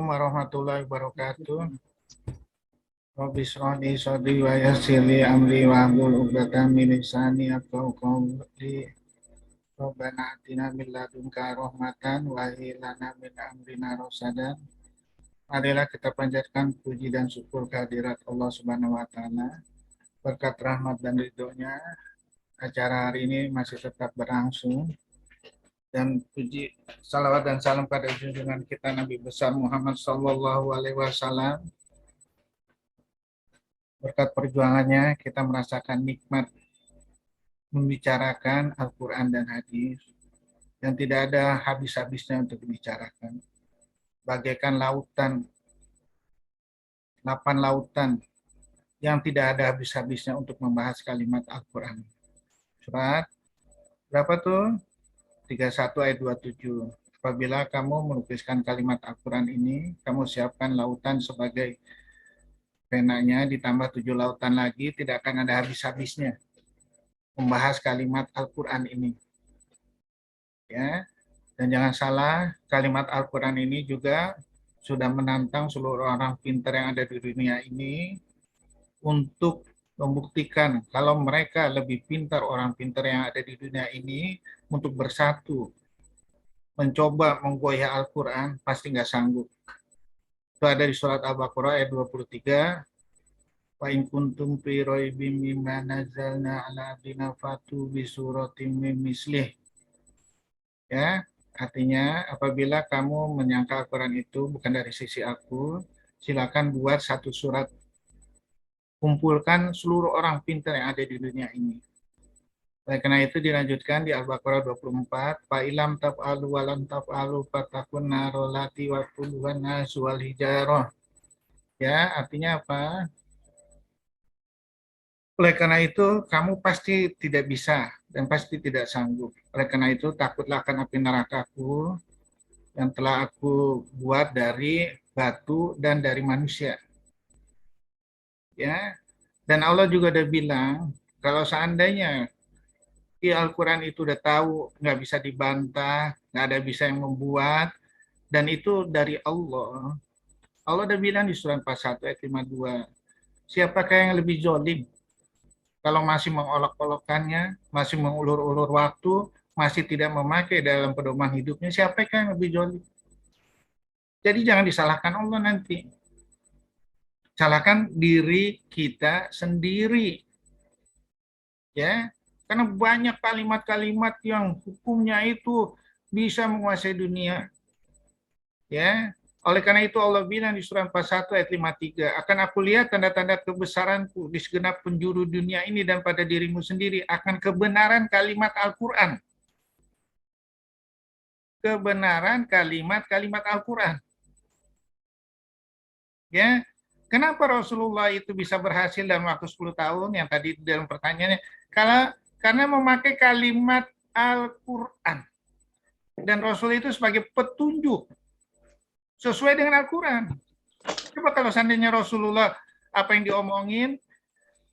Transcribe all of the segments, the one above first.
warahmatullahi wabarakatuh. Rabbi shrah li sadri wa yassir li amri wahlul 'uqdatam min lisani yafqahu qawli. Rabbana atina min ladunka rahmatan wa hab lana min amrina rasadan. Marilah kita panjatkan puji dan syukur kehadirat Allah Subhanahu wa taala. Berkat rahmat dan ridhonya, acara hari ini masih tetap berlangsung. Dan puji salawat dan salam pada junjungan kita Nabi besar Muhammad Sallallahu Alaihi Wasallam. Berkat perjuangannya kita merasakan nikmat membicarakan Al-Quran dan hadis yang tidak ada habis-habisnya untuk dibicarakan. Bagaikan lautan, 8 lautan yang tidak ada habis-habisnya untuk membahas kalimat Al-Quran. Surat berapa tuh? 31 ayat 27. Apabila kamu melukiskan kalimat Al-Quran ini, kamu siapkan lautan sebagai penanya, ditambah 7 lautan lagi, tidak akan ada habis-habisnya membahas kalimat Al-Quran ini. Ya, dan jangan salah, kalimat Al-Quran ini juga sudah menantang seluruh orang pintar yang ada di dunia ini untuk membuktikan kalau mereka lebih pintar orang pintar yang ada di dunia ini untuk bersatu mencoba menggoyah Al-Quran, pasti nggak sanggup. Itu ada di surat Al-Baqarah ayat 23. Wa in kuntum fi raibim mimma nazzalna ala abdina fatu bi suratim min mislih. Ya, artinya apabila kamu menyangka Al-Quran itu bukan dari sisi aku, silakan buat satu surat. Kumpulkan seluruh orang pintar yang ada di dunia ini. Oleh karena itu dilanjutkan di Al-Baqarah 24, fa ilam taf'alu wa lam taf'alu fatakun narolati wa quluhan nasu wal hijarah. Ya, artinya apa? Oleh karena itu kamu pasti tidak bisa dan pasti tidak sanggup. Oleh karena itu takutlah akan api nerakaku yang telah aku buat dari batu dan dari manusia. Ya, dan Allah juga udah bilang kalau seandainya di Al-Quran itu udah tahu, nggak bisa dibantah, nggak ada bisa yang membuat, dan itu dari Allah. Allah udah bilang di surat 41 ayat 52, siapakah yang lebih zolim? Kalau masih mengolok-olokkannya, masih mengulur-ulur waktu, masih tidak memakai dalam pedoman hidupnya, siapakah yang lebih zolim? Jadi jangan disalahkan Allah nanti. Salahkan diri kita sendiri. Ya, karena banyak kalimat-kalimat yang hukumnya itu bisa menguasai dunia. Ya, oleh karena itu Allah bilang di surat 41 ayat 53, akan aku lihat tanda-tanda kebesaranku di segenap penjuru dunia ini dan pada dirimu sendiri akan kebenaran kalimat Al-Quran. Kebenaran kalimat-kalimat Al-Quran. Ya, kenapa Rasulullah itu bisa berhasil dalam waktu 10 tahun yang tadi dalam pertanyaannya? Karena memakai kalimat Al-Quran. Dan Rasul itu sebagai petunjuk sesuai dengan Al-Quran. Coba kalau seandainya Rasulullah apa yang diomongin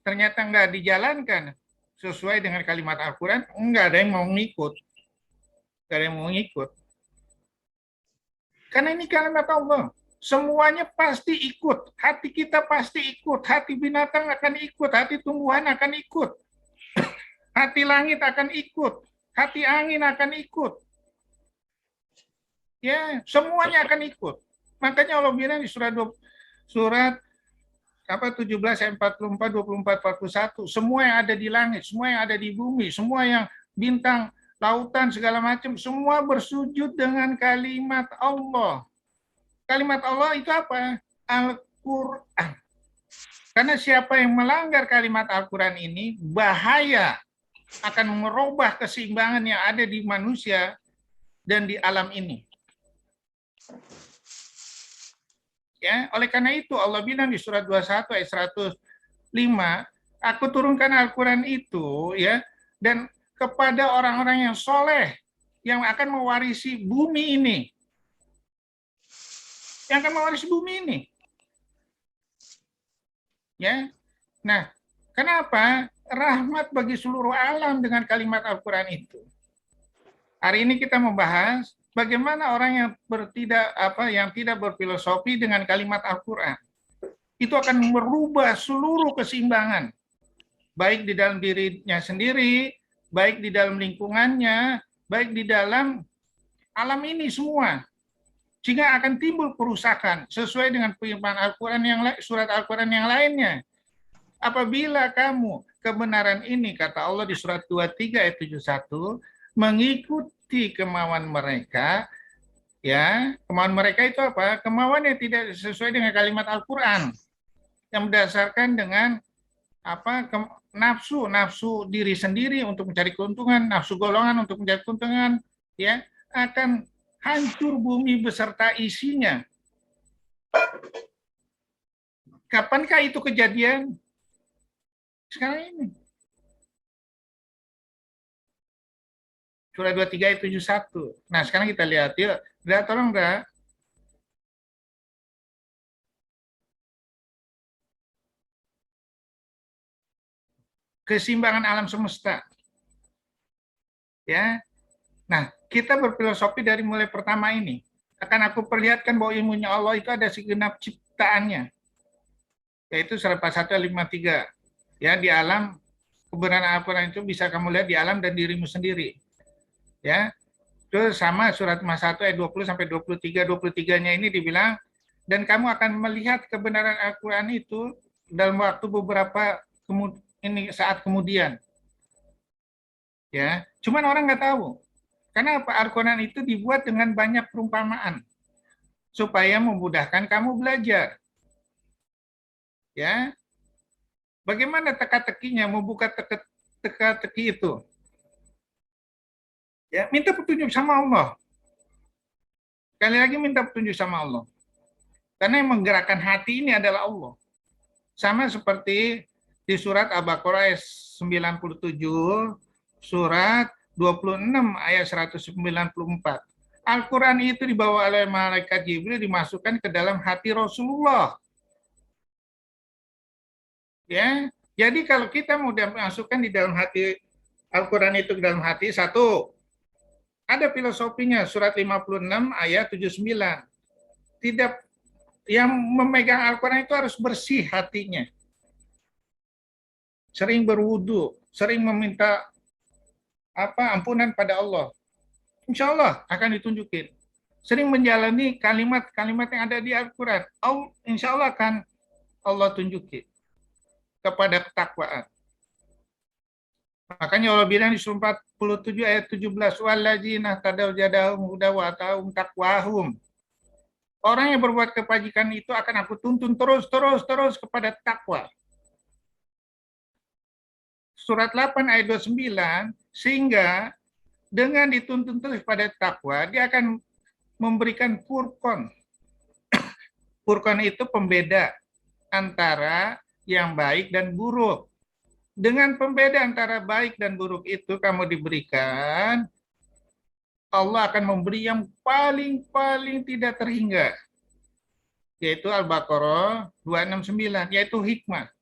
ternyata nggak dijalankan sesuai dengan kalimat Al-Quran, nggak ada yang mau ngikut. Nggak ada yang mau ngikut. Karena ini kalimat Allah. Semuanya pasti ikut. Hati kita pasti ikut. Hati binatang akan ikut. Hati tumbuhan akan ikut. Hati langit akan ikut. Hati angin akan ikut. Ya, semuanya akan ikut. Makanya Allah bilang di surat 17 ayat 44, 24, 41, semua yang ada di langit, semua yang ada di bumi, semua yang bintang, lautan, segala macam, semua bersujud dengan kalimat Allah. Kalimat Allah itu apa? Al-Quran. Karena siapa yang melanggar kalimat Al-Quran ini, bahaya akan merubah keseimbangan yang ada di manusia dan di alam ini. Ya, oleh karena itu Allah bilang di surat 21 ayat 105, aku turunkan Al-Quran itu ya, dan kepada orang-orang yang soleh yang akan mewarisi bumi ini. Yang akan mewarisi bumi ini. Ya. Nah, kenapa? Rahmat bagi seluruh alam dengan kalimat Al-Quran itu. Hari ini kita membahas Bagaimana orang yang yang tidak berfilosofi dengan kalimat Al-Qur'an? Itu akan merubah seluruh keseimbangan, baik di dalam dirinya sendiri, baik di dalam lingkungannya, baik di dalam alam ini semua. Sehingga akan timbul kerusakan sesuai dengan firman Al-Qur'an surat Al-Qur'an yang lainnya. Apabila kamu kebenaran ini, kata Allah di surat 23 ayat 71, mengikuti kemauan mereka, ya, kemauan mereka itu apa? Kemauan yang tidak sesuai dengan kalimat Al-Qur'an, yang berdasarkan dengan nafsu diri sendiri untuk mencari keuntungan, nafsu golongan untuk mencari keuntungan, ya, akan hancur bumi beserta isinya. Kapankah itu kejadian? Sekarang ini. Surah 23 ayat 71. Nah, sekarang kita lihat yuk. Tolong, Dra. Keseimbangan alam semesta. Ya. Nah, kita berfilosofi dari mulai pertama ini. Akan aku perlihatkan bahwa ilmunya Allah itu ada segenap ciptaannya. Yaitu surah 1 ayat 53. Ya, di alam kebenaran Al-Qur'an itu bisa kamu lihat di alam dan dirimu sendiri. Ya. Terus sama surat 1 ayat 20 sampai 23. 23-nya ini dibilang, dan kamu akan melihat kebenaran Al-Qur'an itu dalam waktu beberapa saat kemudian. Ya, cuman orang nggak tahu. Karena Al-Qur'an itu dibuat dengan banyak perumpamaan supaya memudahkan kamu belajar. Ya. Bagaimana teka-tekinya membuka teka-teki itu? Ya, minta petunjuk sama Allah. Sekali lagi minta petunjuk sama Allah. Karena yang menggerakkan hati ini adalah Allah. Sama seperti di surat Al-Baqarah ayat 97, surat 26 ayat 194. Al-Quran itu dibawa oleh malaikat Jibril, dimasukkan ke dalam hati Rasulullah. Ya, jadi kalau kita mau masukkan di dalam hati Al-Quran itu ke dalam hati, satu, ada filosofinya, surat 56 ayat 79. Tidak, yang memegang Al-Quran itu harus bersih hatinya. Sering berwudu, sering meminta ampunan pada Allah. Insya Allah akan ditunjukin. Sering menjalani kalimat-kalimat yang ada di Al-Quran. Insya Allah akan Allah tunjukin kepada ketakwaan. Makanya Allah bilang di surah 47 ayat 17, walladzina tadaw jadahum huda wa atahum taqwahum. Orang yang berbuat kebajikan itu akan aku tuntun terus kepada takwa. Surat 8 ayat 29, sehingga dengan dituntun terus pada takwa, dia akan memberikan furqan. Furqan itu pembeda antara yang baik dan buruk. Dengan pembeda antara baik dan buruk itu kamu diberikan, Allah akan memberi yang paling tidak terhingga. Yaitu Al-Baqarah 269, yaitu hikmah.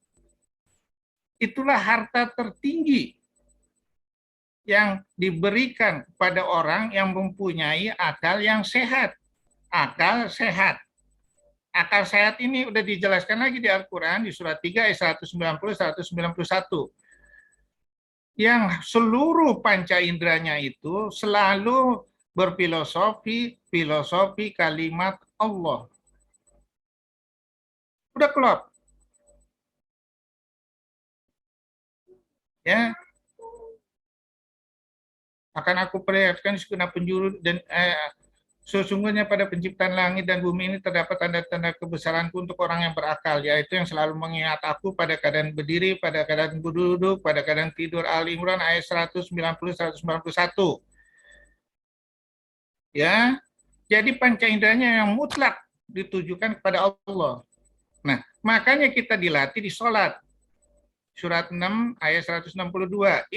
Itulah harta tertinggi yang diberikan pada orang yang mempunyai akal yang sehat. Akal sehat. Akal sehat ini udah dijelaskan lagi di Al-Quran di surat 3 ayat 190-191. Yang seluruh panca inderanya itu selalu berfilosofi kalimat Allah. Udah klop. Ya. Akan aku perlihatkan segenap penjuru dan sesungguhnya pada penciptaan langit dan bumi ini terdapat tanda-tanda kebesaranku untuk orang yang berakal, yaitu yang selalu mengingat aku pada keadaan berdiri, pada keadaan duduk, pada keadaan tidur. Al-Imran ayat 190-191. Ya, jadi panca inderanya yang mutlak ditujukan kepada Allah. Nah, makanya kita dilatih di sholat. Surat 6 ayat 162.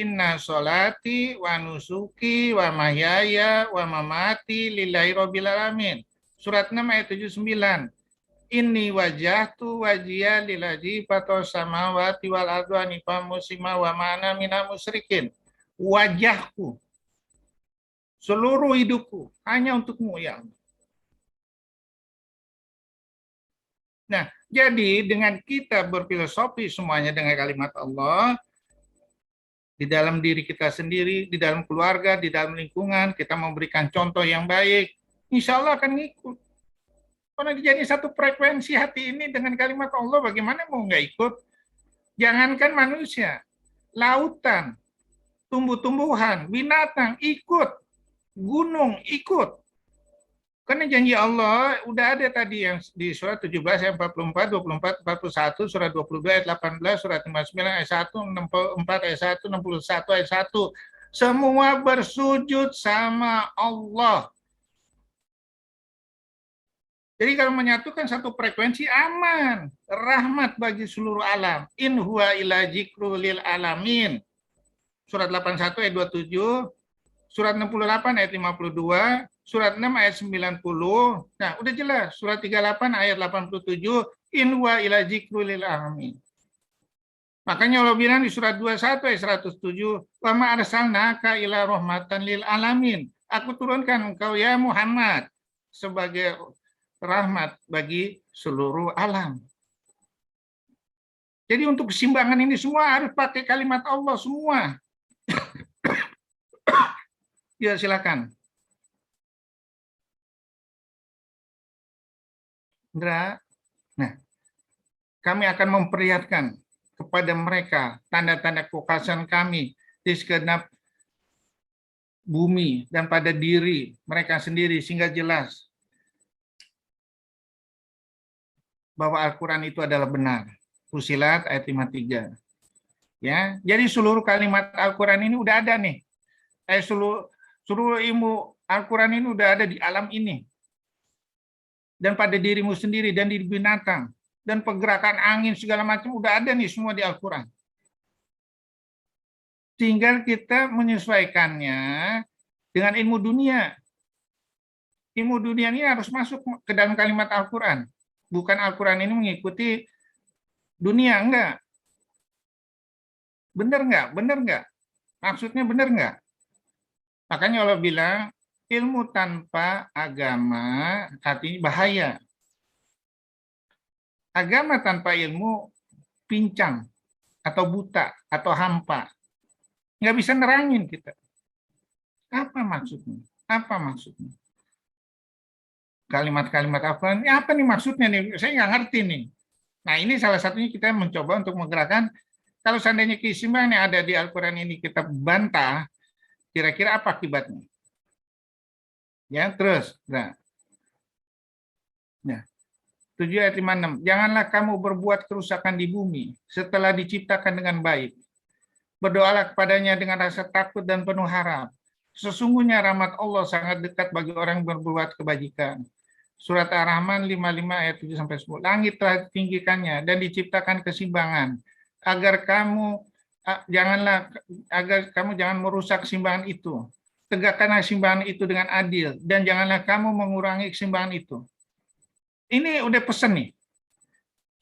Inna sholati wa nusuki wa mahyaya wa mamati lillahi rabbil alamin. Surat 6 ayat 79. Inni wajahtu wajhiya lillazi fatos samawati wal ardi hanifan muslima wa ma'ana minal musyrikin. Wajahku. Seluruh hidupku hanya untukmu, ya Allah. Nah, jadi dengan kita berfilosofi semuanya dengan kalimat Allah, di dalam diri kita sendiri, di dalam keluarga, di dalam lingkungan, kita memberikan contoh yang baik, insya Allah akan ngikut. Karena jadi satu frekuensi hati ini dengan kalimat Allah, bagaimana mau nggak ikut? Jangankan manusia, lautan, tumbuh-tumbuhan, binatang ikut, gunung ikut. Karena janji Allah udah ada tadi yang di surat 17 ayat 44, 24, 41, surat 22 ayat 18, surat 59 ayat 1, 64 ayat 1, 61 ayat 1. Semua bersujud sama Allah. Jadi kalau menyatukan satu frekuensi aman, rahmat bagi seluruh alam. In huwa illa dzikru lil alamin. Surat 81 ayat 27, surat 68 ayat 52, surat 6 ayat 90. Nah, udah jelas. Surat 38 ayat 87, in huwa illa dzikru lil alamin. Makanya Allah bilang di surat 21 ayat 107, wa ma arsalnaka ila rahmatan lil alamin. Aku turunkan engkau ya Muhammad sebagai rahmat bagi seluruh alam. Jadi untuk keseimbangan ini semua harus pakai kalimat Allah semua. Ya, silakan. Indra. Nah, kami akan memperlihatkan kepada mereka tanda-tanda kekuasaan kami di segenap bumi dan pada diri mereka sendiri sehingga jelas bahwa Al-Quran itu adalah benar. Fusilat ayat 53. Ya, jadi seluruh kalimat Al-Quran ini udah ada nih. Seluruh ilmu Al-Quran ini udah ada di alam ini. Dan pada dirimu sendiri dan di binatang. Dan pergerakan angin segala macam udah ada nih semua di Al-Quran. Tinggal kita menyesuaikannya dengan ilmu dunia. Ilmu dunia ini harus masuk ke dalam kalimat Al-Quran. Bukan Al-Quran ini mengikuti dunia, enggak. Benar enggak? Benar enggak? Maksudnya benar enggak? Makanya Allah bilang, ilmu tanpa agama artinya bahaya. Agama tanpa ilmu pincang atau buta atau hampa. Nggak bisa nerangin kita. Apa maksudnya? Apa maksudnya? Kalimat-kalimat Al-Quran, ini apa nih maksudnya nih? Saya nggak ngerti nih. Nah, ini salah satunya kita mencoba untuk menggerakkan, kalau seandainya keistimewaan yang ada di Al-Quran ini kita bantah, kira-kira apa akibatnya? Ya, terus. Nah, 7 ayat 56. Janganlah kamu berbuat kerusakan di bumi setelah diciptakan dengan baik. Berdoalah kepadanya dengan rasa takut dan penuh harap. Sesungguhnya rahmat Allah sangat dekat bagi orang yang berbuat kebajikan. Surat Ar-Rahman 55 ayat 7 sampai 10. Langit telah ditinggikannya dan diciptakan keseimbangan agar kamu jangan merusak keseimbangan itu. Tegakkanlah keseimbangan itu dengan adil dan janganlah kamu mengurangi keseimbangan itu. Ini udah pesan nih.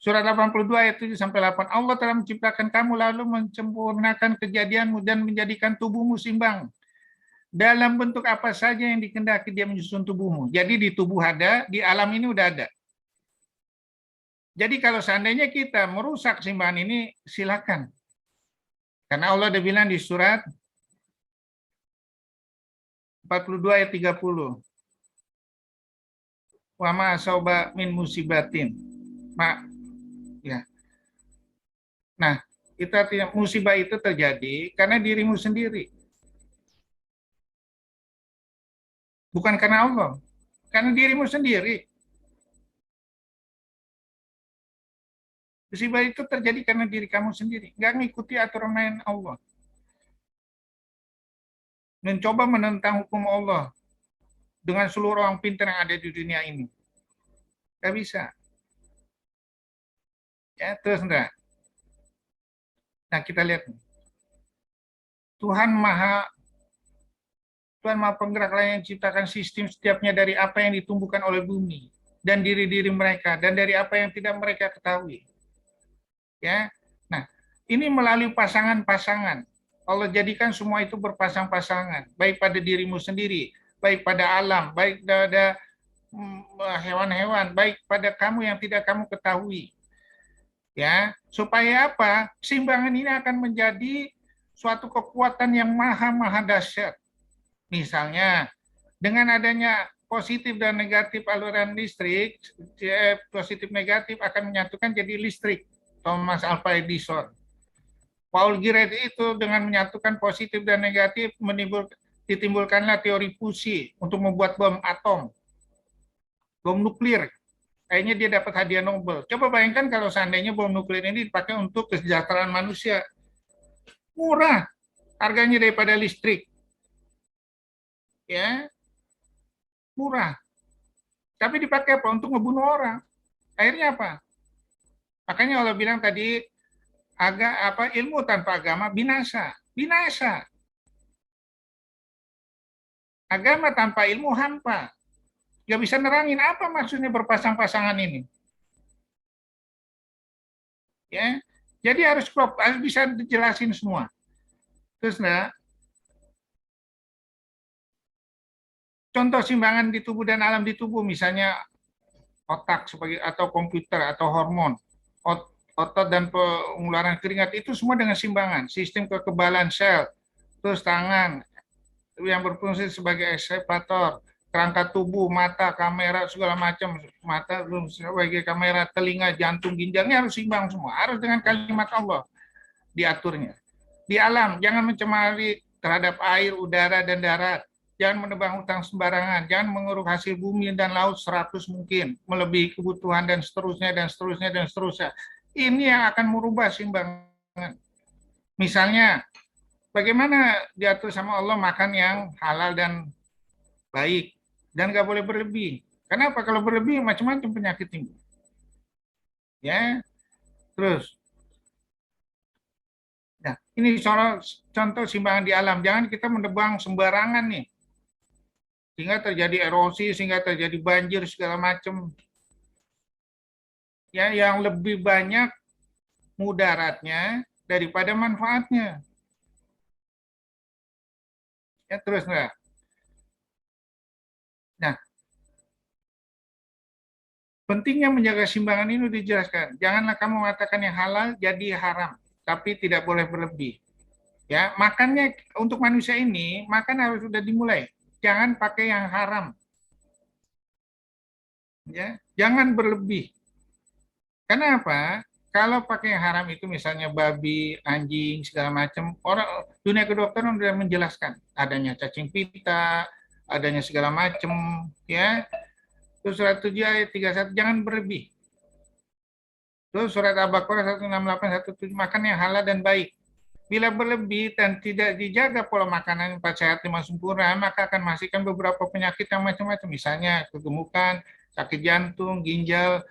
Surat 82 ayat 7 sampai 8. Allah telah menciptakan kamu lalu menyempurnakan kejadianmu dan menjadikan tubuhmu seimbang. Dalam bentuk apa saja yang dikehendaki dia menyusun tubuhmu. Jadi di tubuh ada, di alam ini udah ada. Jadi kalau seandainya kita merusak keseimbangan ini, silakan. Karena Allah udah bilang di surat 42 ayat 30. Wa ma asaba min musibatin. Ya. Nah, itu artinya musibah itu terjadi karena dirimu sendiri. Bukan karena Allah, karena dirimu sendiri. Musibah itu terjadi karena diri kamu sendiri, nggak ngikuti aturan main Allah. Mencoba menentang hukum Allah dengan seluruh orang pintar yang ada di dunia ini. Nggak bisa. Ya, terus enggak. Nah, kita lihat. Tuhan Maha Penggerak yang ciptakan sistem setiapnya dari apa yang ditumbuhkan oleh bumi dan diri-diri mereka dan dari apa yang tidak mereka ketahui. Ya. Nah, ini melalui pasangan-pasangan. Allah jadikan semua itu berpasang-pasangan, baik pada dirimu sendiri, baik pada alam, baik pada hewan-hewan, baik pada kamu yang tidak kamu ketahui. Ya, supaya apa? Keseimbangan ini akan menjadi suatu kekuatan yang maha dahsyat. Misalnya, dengan adanya positif dan negatif aliran listrik, positif negatif akan menyatukan jadi listrik. Thomas Alva Edison. Paul Dirac itu dengan menyatukan positif dan negatif ditimbulkanlah teori fusi untuk membuat bom atom, bom nuklir. Akhirnya dia dapat hadiah Nobel. Coba bayangkan kalau seandainya bom nuklir ini dipakai untuk kesejahteraan manusia. Murah harganya daripada listrik. Ya, murah. Tapi dipakai apa? Untuk ngebunuh orang. Akhirnya apa? Makanya Allah bilang tadi, ilmu tanpa agama binasa. Binasa. Agama tanpa ilmu hampa. Gak bisa nerangin apa maksudnya berpasang-pasangan ini. Ya, jadi harus bisa dijelasin semua. Terus contoh simbangan di tubuh dan alam di tubuh, misalnya otak sebagai atau komputer atau hormon, otot dan pengeluaran keringat itu semua dengan simbangan, sistem kekebalan sel, terus tangan yang berfungsi sebagai eksekutor, kerangka tubuh, mata, kamera, segala macam, mata sebagai kamera, telinga, jantung, ginjalnya harus seimbang semua, harus dengan kalimat Allah diaturnya. Di alam, jangan mencemari terhadap air, udara, dan darat. Jangan menebang hutang sembarangan, jangan menguruk hasil bumi dan laut 100 mungkin, melebihi kebutuhan dan seterusnya, dan seterusnya, dan seterusnya. Ini yang akan merubah simbangan. Misalnya, bagaimana diatur sama Allah makan yang halal dan baik, dan nggak boleh berlebih. Kenapa? Kalau berlebih macam-macam penyakit timbul. Ya, terus. Nah, ini contoh simbangan di alam. Jangan kita menebang sembarangan nih, sehingga terjadi erosi, sehingga terjadi banjir segala macam. Ya, yang lebih banyak mudaratnya daripada manfaatnya. Ya, terus enggak. Nah, pentingnya menjaga simbangan ini dijelaskan. Janganlah kamu mengatakan yang halal jadi haram, tapi tidak boleh berlebih. Ya, makannya untuk manusia ini, makan harus sudah dimulai. Jangan pakai yang haram. Ya, jangan berlebih. Kenapa? Kalau pakai yang haram itu misalnya babi, anjing, segala macam, orang dunia kedokteran sudah menjelaskan adanya cacing pita, adanya segala macam, ya. Terus surat 7 ayat 31 jangan berlebih. Terus surat Al-Baqarah 168 makan yang halal dan baik. Bila berlebih dan tidak dijaga pola makanan 4 sehat 5 sempurna, maka akan menghasilkan beberapa penyakit yang macam-macam, misalnya kegemukan, sakit jantung, ginjal,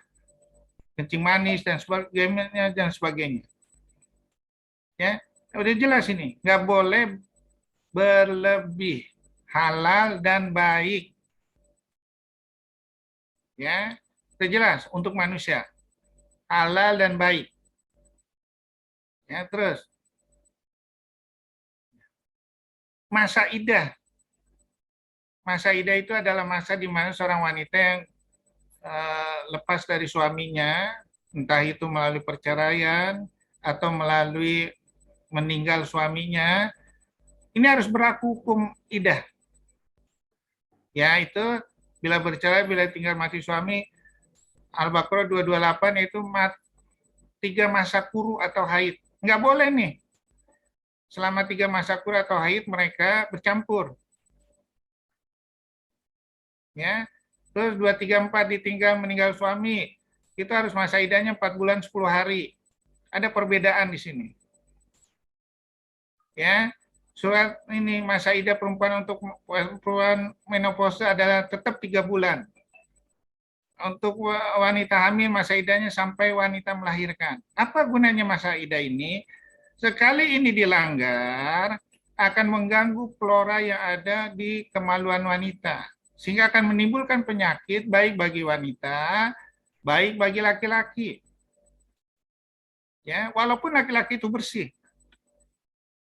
kencing manis dan sebagainya. Ya, udah jelas ini, nggak boleh berlebih, halal dan baik. Ya, udah jelas untuk manusia, halal dan baik. Ya, terus masa idah. Masa idah itu adalah masa di mana seorang wanita yang lepas dari suaminya, entah itu melalui perceraian atau melalui meninggal suaminya, ini harus berlaku hukum idah. Ya, itu bila bercerai, bila tinggal mati suami, Al-Baqarah 228 itu 3 masa kuru atau haid. Nggak boleh nih. Selama 3 masa kuru atau haid mereka bercampur. Ya, terus 2, 3, 4 ditinggal meninggal suami, itu harus masa idahnya 4 bulan 10 hari. Ada perbedaan di sini. Ya, surat ini masa idah perempuan untuk perempuan menopause adalah tetap 3 bulan. Untuk wanita hamil masa idahnya sampai wanita melahirkan. Apa gunanya masa idah ini? Sekali ini dilanggar, akan mengganggu flora yang ada di kemaluan wanita. Sehingga akan menimbulkan penyakit baik bagi wanita, baik bagi laki-laki. Ya, walaupun laki-laki itu bersih.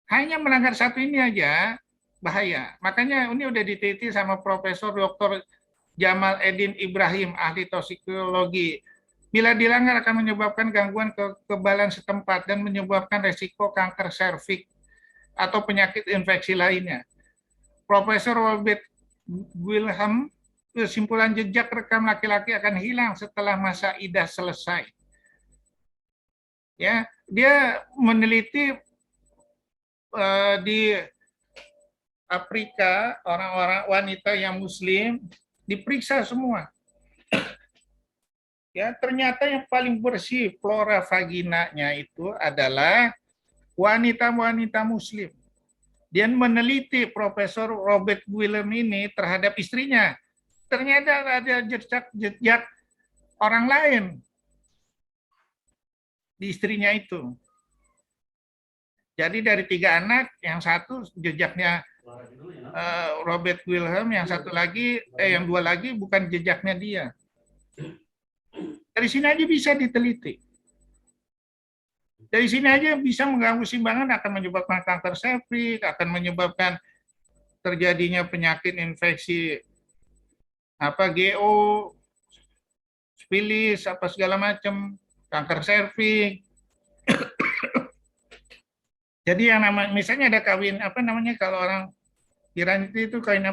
Hanya melanggar satu ini aja bahaya. Makanya ini udah diteliti sama Profesor Dr. Jamal Edin Ibrahim, ahli toksikologi. Bila dilanggar akan menyebabkan gangguan kekebalan setempat dan menyebabkan resiko kanker serviks atau penyakit infeksi lainnya. Profesor Robert Wilhelm, kesimpulan jejak rekam laki-laki akan hilang setelah masa idah selesai. Ya, dia meneliti di Afrika, orang-orang wanita yang muslim diperiksa semua. Ya, ternyata yang paling bersih flora vaginanya itu adalah wanita-wanita muslim. Dia meneliti Profesor Robert Willem ini terhadap istrinya. Ternyata ada jejak orang lain di istrinya itu. Jadi dari 3 anak, yang satu jejaknya Robert Wilhelm, yang satu lagi, yang 2 lagi bukan jejaknya dia. Dari sini aja bisa diteliti. Dari sini aja bisa mengganggu keseimbangan, akan menyebabkan kanker serviks, akan menyebabkan terjadinya penyakit infeksi GO, spilis, apa segala macam, kanker serviks. Jadi yang misalnya ada kawin kalau orang Iran itu kawin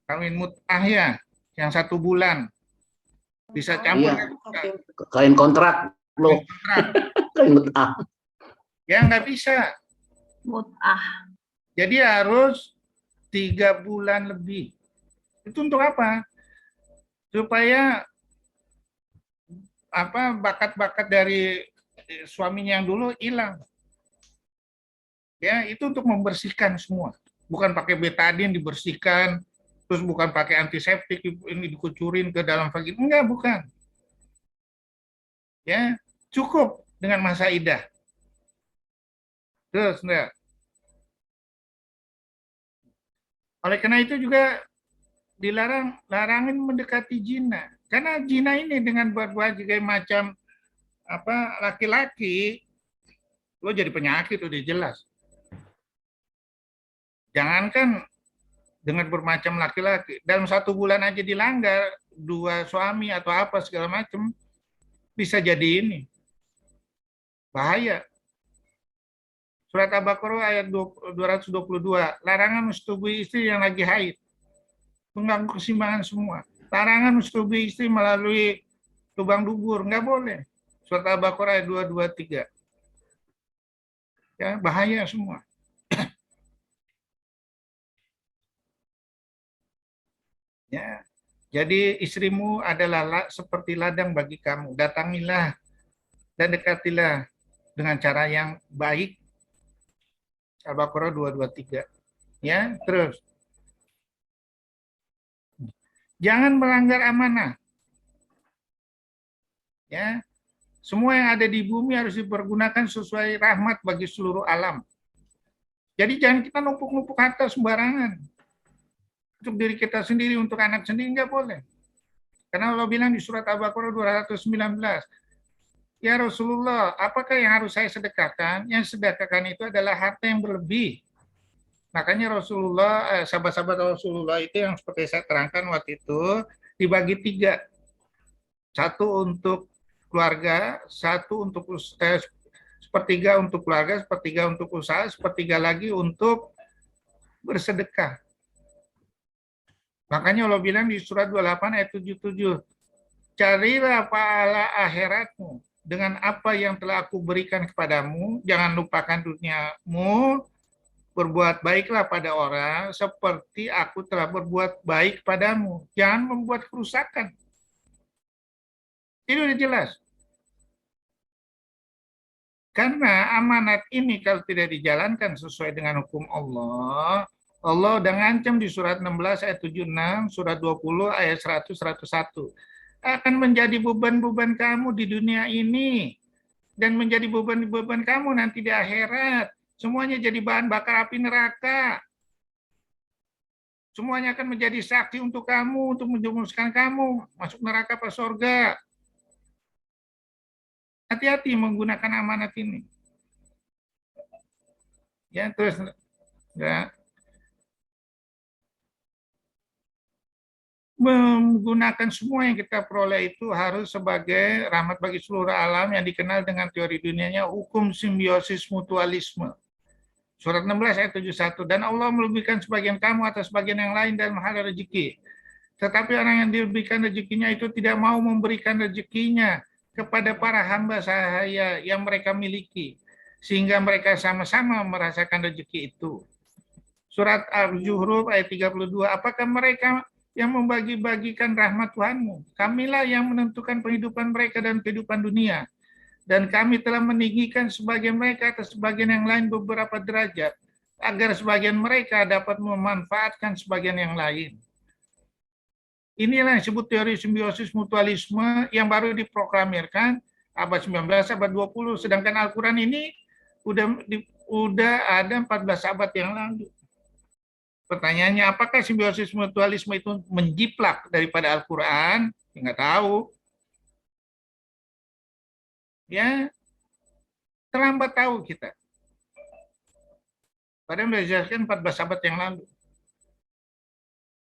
kawin mut'ah ya, yang 1 bulan bisa campur. Iya. Kawin kontrak loh. Kawin mut'ah. Ya nggak bisa. Mut'ah. Jadi harus 3 bulan lebih. Itu untuk apa? Supaya bakat-bakat dari suaminya yang dulu hilang. Ya, itu untuk membersihkan semua. Bukan pakai betadine dibersihkan, terus bukan pakai antiseptik ini dikucurin ke dalam vagina. Enggak, bukan. Ya, cukup dengan masa idah. Terus enggak. Oleh karena itu juga larangin mendekati zina. Karena zina ini dengan berbagai macam laki-laki, lo jadi penyakit udah jelas. Jangankan dengan bermacam laki-laki, dalam 1 bulan aja dilanggar, 2 suami atau apa segala macam, bisa jadi ini bahaya. Surat Al-Baqarah ayat 222, larangan mensetubui istri yang lagi haid, mengganggu keseimbangan semua. Larangan mensetubui istri melalui lubang dubur, nggak boleh. Surat Al-Baqarah ayat 223. Ya, bahaya semua. Ya. Jadi istrimu adalah seperti ladang bagi kamu. Datangilah dan dekatilah dengan cara yang baik. Al-Baqarah 223. Ya, terus. Jangan melanggar amanah. Ya. Semua yang ada di bumi harus dipergunakan sesuai rahmat bagi seluruh alam. Jadi jangan kita numpuk-numpuk harta sembarangan. Untuk diri kita sendiri, untuk anak sendiri, nggak boleh. Karena Allah bilang di surat Al-Baqarah 219, ya Rasulullah, apakah yang harus saya sedekahkan? Yang sedekahkan itu adalah harta yang berlebih. Makanya Rasulullah, sahabat-sahabat Rasulullah itu yang seperti saya terangkan waktu itu, dibagi 3. 1 untuk keluarga, 1 untuk sepertiga untuk keluarga, sepertiga untuk usaha, sepertiga lagi untuk bersedekah. Makanya Allah bilang di surat 28 ayat 77, carilah pahala akhiratmu dengan apa yang telah aku berikan kepadamu, jangan lupakan duniamu, berbuat baiklah pada orang seperti aku telah berbuat baik padamu. Jangan membuat kerusakan. Itu udah jelas. Karena amanat ini kalau tidak dijalankan sesuai dengan hukum Allah, Allah udah ngancam di surat 16 ayat 76, surat 20 ayat 100, 101. Akan menjadi beban-beban kamu di dunia ini. Dan menjadi beban-beban kamu nanti di akhirat. Semuanya jadi bahan bakar api neraka. Semuanya akan menjadi saksi untuk kamu, untuk menjerumuskan kamu masuk neraka atau surga. Hati-hati menggunakan amanat ini. Ya, terus ya, menggunakan semua yang kita peroleh itu harus sebagai rahmat bagi seluruh alam yang dikenal dengan teori dunianya hukum simbiosis mutualisme. Surat 16 ayat 71. Dan Allah melebihkan sebagian kamu atas sebagian yang lain dalam hal rezeki. Tetapi orang yang diberikan rezekinya itu tidak mau memberikan rezekinya kepada para hamba sahaya yang mereka miliki. Sehingga mereka sama-sama merasakan rezeki itu. Surat Al-Zuhruf ayat 32. Apakah mereka yang membagi-bagikan rahmat Tuhanmu? Kamilah yang menentukan penghidupan mereka dan kehidupan dunia. Dan kami telah meninggikan sebagian mereka atas sebagian yang lain beberapa derajat, agar sebagian mereka dapat memanfaatkan sebagian yang lain. Inilah yang disebut teori simbiosis mutualisme yang baru diproklamirkan abad 19, abad 20, sedangkan Al-Quran ini udah ada 14 abad yang lalu. Pertanyaannya, apakah simbiosis mutualisme itu menjiplak daripada Al-Quran? Ya, nggak tahu. Ya, terlambat tahu kita. Padahal sudah dijelaskan 14 abad yang lalu.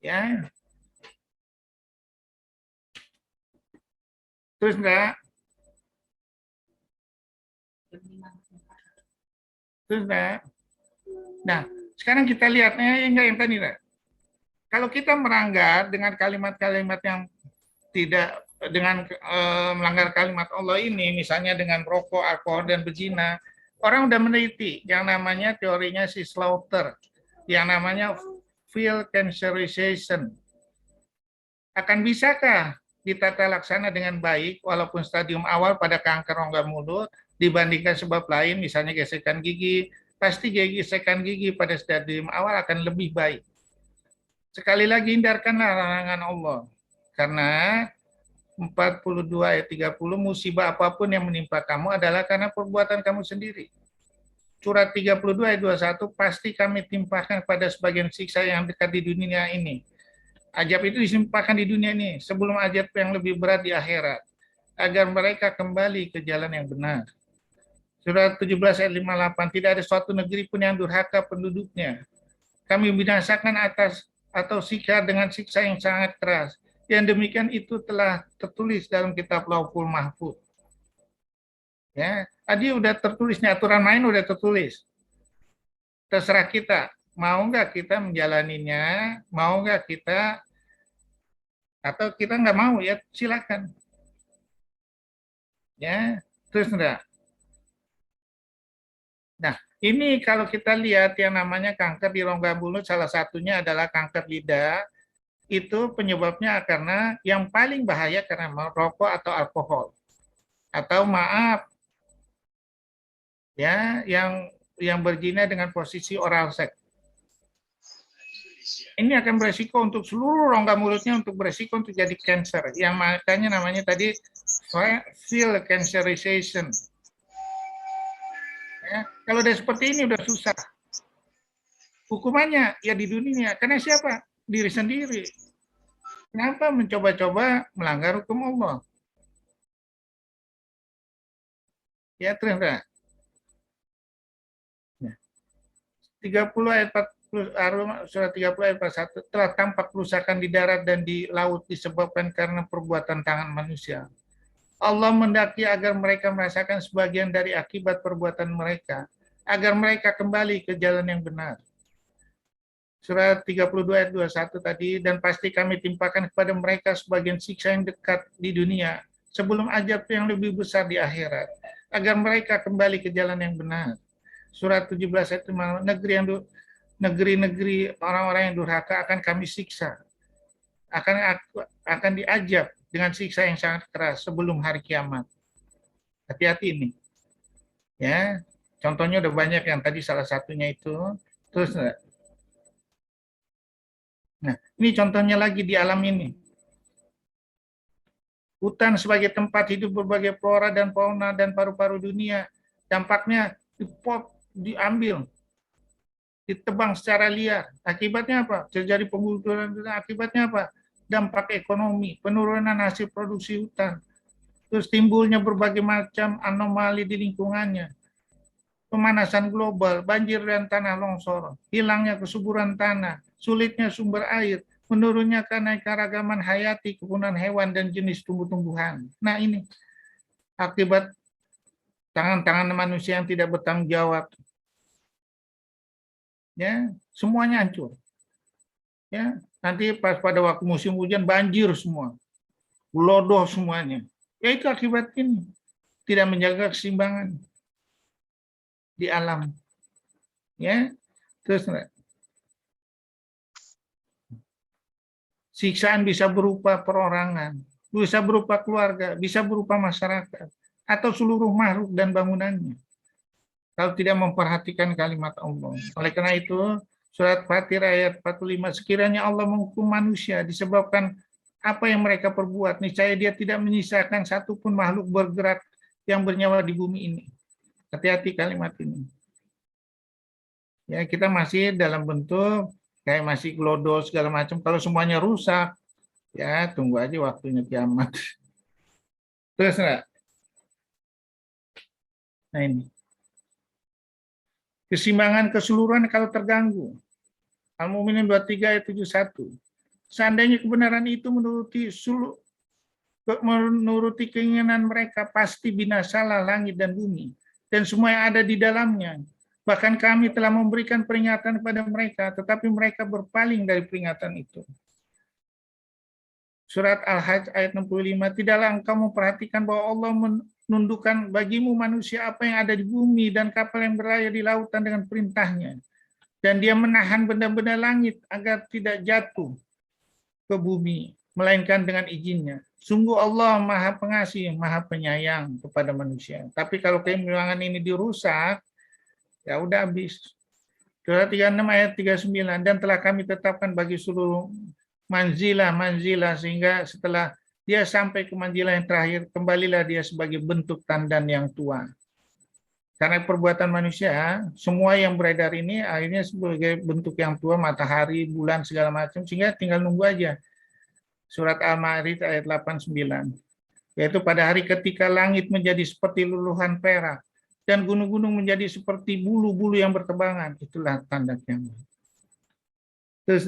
Ya. Terus enggak? Terus enggak? Nah, sekarang kita lihatnya enggak yang tadi enggak. Kalau kita melanggar dengan kalimat-kalimat yang tidak dengan melanggar kalimat Allah ini, misalnya dengan rokok, alkohol, dan berzina, orang udah meneliti yang namanya teorinya si Slaughter, yang namanya field cancerization. Akan bisakah ditata laksana dengan baik walaupun stadium awal pada kanker rongga mulut dibandingkan sebab lain, misalnya gesekan gigi? Pasti gesekan gigi pada stadium awal akan lebih baik. Sekali lagi hindarkanlah larangan Allah. Karena 42 ayat 30, musibah apapun yang menimpa kamu adalah karena perbuatan kamu sendiri. Surat 32 ayat 21, pasti kami timpahkan pada sebagian siksa yang dekat di dunia ini. Azab itu ditimpakan di dunia ini sebelum azab yang lebih berat di akhirat, agar mereka kembali ke jalan yang benar. Surat 17 ayat 58, tidak ada suatu negeri pun yang durhaka penduduknya. Kami binasakan atas atau siksa dengan siksa yang sangat keras. Yang demikian itu telah tertulis dalam kitab Lauhul Mahfuz. Ya, tadi udah tertulis nih, aturan main udah tertulis. Terserah kita, mau nggak kita menjalaninya, mau nggak kita, atau kita nggak mau ya silakan. Ya, terus enggak. Nah, ini kalau kita lihat yang namanya kanker di rongga mulut, salah satunya adalah kanker lidah. Itu penyebabnya karena yang paling bahaya karena merokok atau alkohol. Atau maaf, ya, yang berzina dengan posisi oral seks. Ini akan beresiko untuk seluruh rongga mulutnya untuk beresiko untuk jadi cancer. Yang makanya namanya tadi field cancerization. Ya, kalau udah seperti ini udah susah. Hukumannya ya di dunia. Karena siapa? Diri sendiri. Kenapa mencoba-coba melanggar hukum Allah? Ya, terus enggak? 30 ayat 40, surat 30 ayat 41, telah tampak kerusakan di darat dan di laut disebabkan karena perbuatan tangan manusia. Allah mendaki agar mereka merasakan sebagian dari akibat perbuatan mereka, agar mereka kembali ke jalan yang benar. Surat 32 ayat 21 tadi, dan pasti kami timpakan kepada mereka sebagian siksa yang dekat di dunia, sebelum azab yang lebih besar di akhirat, agar mereka kembali ke jalan yang benar. Surat 17 ayat 5, negeri-negeri orang-orang yang durhaka akan kami siksa, akan diazab dengan siksa yang sangat keras sebelum hari kiamat. Hati-hati ini. Ya, contohnya udah banyak yang tadi salah satunya itu. Terus nah, ini contohnya lagi di alam ini. Hutan sebagai tempat hidup berbagai flora dan fauna dan paru-paru dunia. Dampaknya diambil, ditebang secara liar. Akibatnya apa? Terjadi penggusuran. Akibatnya apa? Dampak ekonomi, penurunan hasil produksi hutan. Terus timbulnya berbagai macam anomali di lingkungannya. pemanasan global, banjir dan tanah longsor, hilangnya kesuburan tanah, sulitnya sumber air, menurunnya keanekaragaman hayati, kepunahan hewan dan jenis tumbuh-tumbuhan. Nah ini akibat tangan-tangan manusia yang tidak bertanggung jawab. Ya, semuanya hancur. Ya, nanti pas pada waktu musim hujan banjir semua, lodoh semuanya. Ya itu akibat ini, tidak menjaga keseimbangan di alam. Ya, terus siksaan bisa berupa perorangan, bisa berupa keluarga, bisa berupa masyarakat, atau seluruh makhluk dan bangunannya. Kalau tidak memperhatikan kalimat Allah. Oleh karena itu, surat Fatir ayat 45, sekiranya Allah menghukum manusia disebabkan apa yang mereka perbuat, niscaya dia tidak menyisakan satupun makhluk bergerak yang bernyawa di bumi ini. Hati-hati kalimat ini. Ya, kita masih dalam bentuk kayak masih glodol segala macam. Kalau semuanya rusak, ya tunggu aja waktunya kiamat. Terus enggak? Nah ini. Keseimbangan keseluruhan kalau terganggu. Al-Mu'minin 23 ayat 71. Seandainya kebenaran itu menuruti keinginan mereka, pasti binasalah langit dan bumi dan semua yang ada di dalamnya. Bahkan kami telah memberikan peringatan kepada mereka, tetapi mereka berpaling dari peringatan itu. Surat Al-Hajj ayat 65, tidaklah engkau memperhatikan bahwa Allah menundukkan bagimu manusia apa yang ada di bumi dan kapal yang berlayar di lautan dengan perintahnya. Dan dia menahan benda-benda langit agar tidak jatuh ke bumi, melainkan dengan izinnya. Sungguh Allah Maha Pengasih, Maha Penyayang kepada manusia. Tapi kalau keimbangan ini dirusak, ya udah habis. Surah 36 ayat 39, dan telah kami tetapkan bagi seluruh manzilah sehingga setelah dia sampai ke manzilah yang terakhir, kembalilah dia sebagai bentuk tandan yang tua. Karena perbuatan manusia, semua yang beredar ini akhirnya sebagai bentuk yang tua, matahari, bulan, segala macam, sehingga tinggal nunggu aja. Surat Al-Ma'arij ayat 89. Yaitu pada hari ketika langit menjadi seperti luluhan perak, dan gunung-gunung menjadi seperti bulu-bulu yang bertebangan. Itulah tanda kiamat. Terus,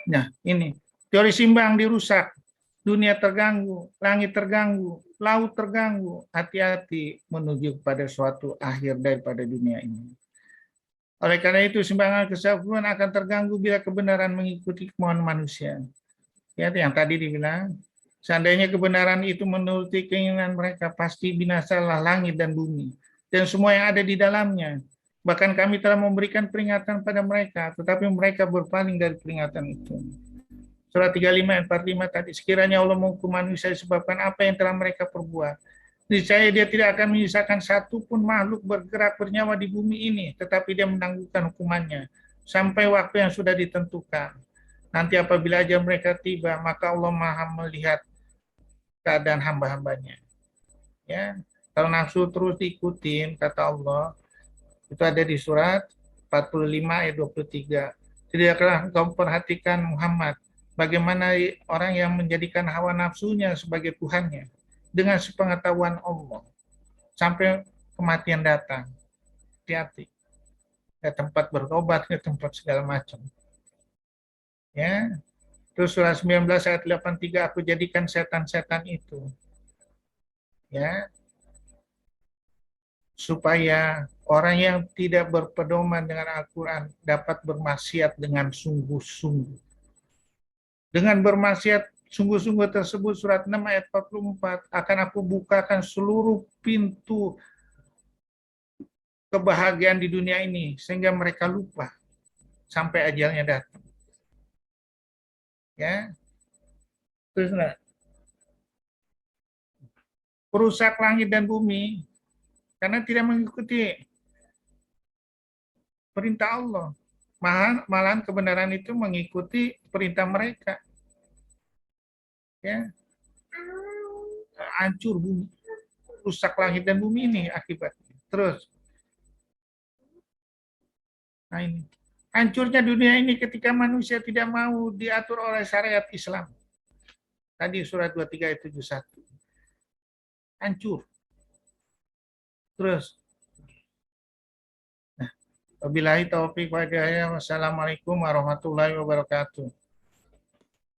nah ini, teori seimbang dirusak, dunia terganggu, langit terganggu, laut terganggu, hati-hati menuju kepada suatu akhir daripada dunia ini. Oleh karena itu, keseimbangan keseluruhan akan terganggu bila kebenaran mengikuti kemauan manusia. Ya, yang tadi dibilang, seandainya kebenaran itu menuruti keinginan mereka, pasti binasalah langit dan bumi, dan semua yang ada di dalamnya. Bahkan kami telah memberikan peringatan pada mereka, tetapi mereka berpaling dari peringatan itu. Surat 35 ayat 45 tadi, sekiranya Allah menghukum manusia disebabkan apa yang telah mereka perbuat, niscaya dia tidak akan menyisakan satupun makhluk bergerak bernyawa di bumi ini, tetapi dia menangguhkan hukumannya sampai waktu yang sudah ditentukan. Nanti apabila ajal mereka tiba, maka Allah Maha melihat keadaan hamba-hambanya. Ya, kalau nafsu terus diikutin, kata Allah, itu ada di surat 45 ayat 23. Tidaklah engkau perhatikan Muhammad, bagaimana orang yang menjadikan hawa nafsunya sebagai Tuhannya dengan sepengetahuan Allah sampai kematian datang. Hati-hati. Ke tempat berobat, ke tempat segala macam. Ya. Terus surah 19 ayat 83, aku jadikan setan-setan itu. Ya. Supaya orang yang tidak berpedoman dengan Al-Quran dapat bermaksiat dengan sungguh-sungguh. Dengan bermaksiat sungguh-sungguh tersebut, surat 6 ayat 44, akan aku bukakan seluruh pintu kebahagiaan di dunia ini, sehingga mereka lupa sampai ajalnya datang. Ya, terus perusak langit dan bumi, karena tidak mengikuti perintah Allah. Malahan kebenaran itu mengikuti perintah mereka. Ya, hancur bumi, rusak langit dan bumi ini akibatnya. Terus, nah ini, hancurnya dunia ini ketika manusia tidak mau diatur oleh syariat Islam. Tadi surat 23 ayat 71. Hancur. Terus, wabillahi taufik wa hidayah. Wassalamualaikum warahmatullahi wabarakatuh.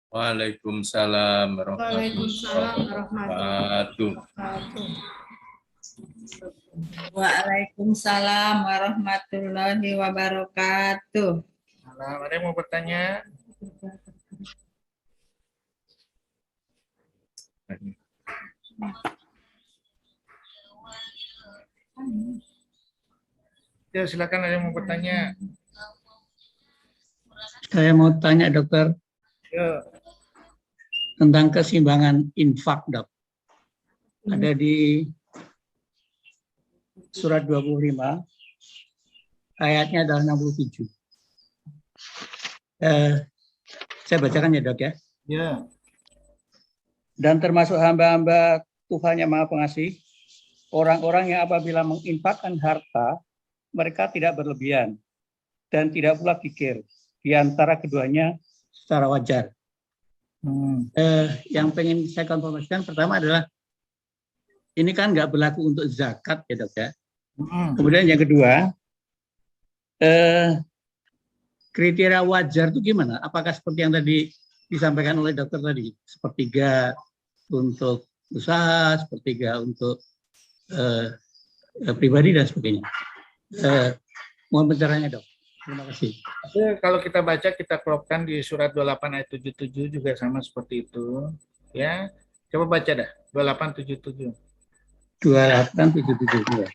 Waalaikumsalam Waalaikumsalam warahmatullahi wabarakatuh. Waalaikumsalam warahmatullahi wabarakatuh. Nah, ada yang mau bertanya? Ya, silakan ada yang mau bertanya. Saya mau tanya dokter Ya, tentang keseimbangan infak, dok. Ada di surat 25, ayatnya adalah 67. Saya bacakan ya, dok ya. ya. Dan termasuk hamba-hamba Tuhan yang Maha Pengasih, orang-orang yang apabila menginfakkan harta, mereka tidak berlebihan dan tidak pula kikir di antara keduanya secara wajar. Yang pengen saya konfirmasikan pertama adalah ini kan nggak berlaku untuk zakat ya dok ya. Kemudian yang kedua, kriteria wajar itu gimana? Apakah seperti yang tadi disampaikan oleh dokter tadi, sepertiga untuk usaha, sepertiga untuk pribadi dan sebagainya. Mohon pencerahannya dok. Terima kasih. Kalau kita baca, kita klopkan di surat 28 ayat 77 juga sama seperti itu. Ya, coba baca dah 2877. 2877 ya.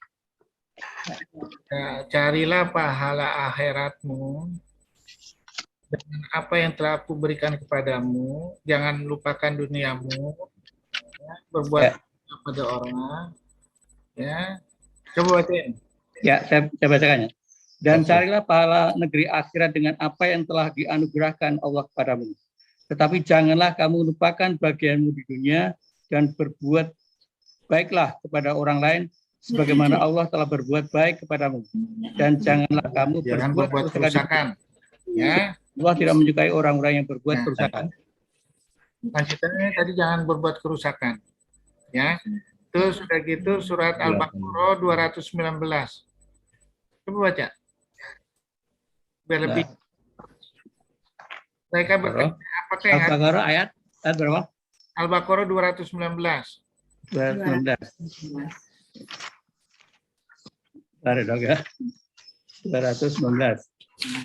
Nah, carilah pahala akhiratmu dengan apa yang telah aku berikan kepadamu. Jangan lupakan duniamu. Ya, berbuat pada orang. Ya, coba bacain. Ya, saya bacakannya. Dan carilah pahala negeri akhirat dengan apa yang telah dianugerahkan Allah kepadamu. Tetapi janganlah kamu lupakan bagianmu di dunia dan berbuat baiklah kepada orang lain sebagaimana Allah telah berbuat baik kepadamu. Dan janganlah kamu berbuat kerusakan. Ya. Allah tidak menyukai orang-orang yang berbuat kerusakan. Lanjutannya tadi jangan berbuat kerusakan. Ya. Terus sudah gitu surat Al-Baqarah 219. Coba baca. Biar lebih. Mereka bertanya, apakah yang Al-Baqarah ayat berapa? Al-Baqarah 219. 219. Bentar dok ya. 219.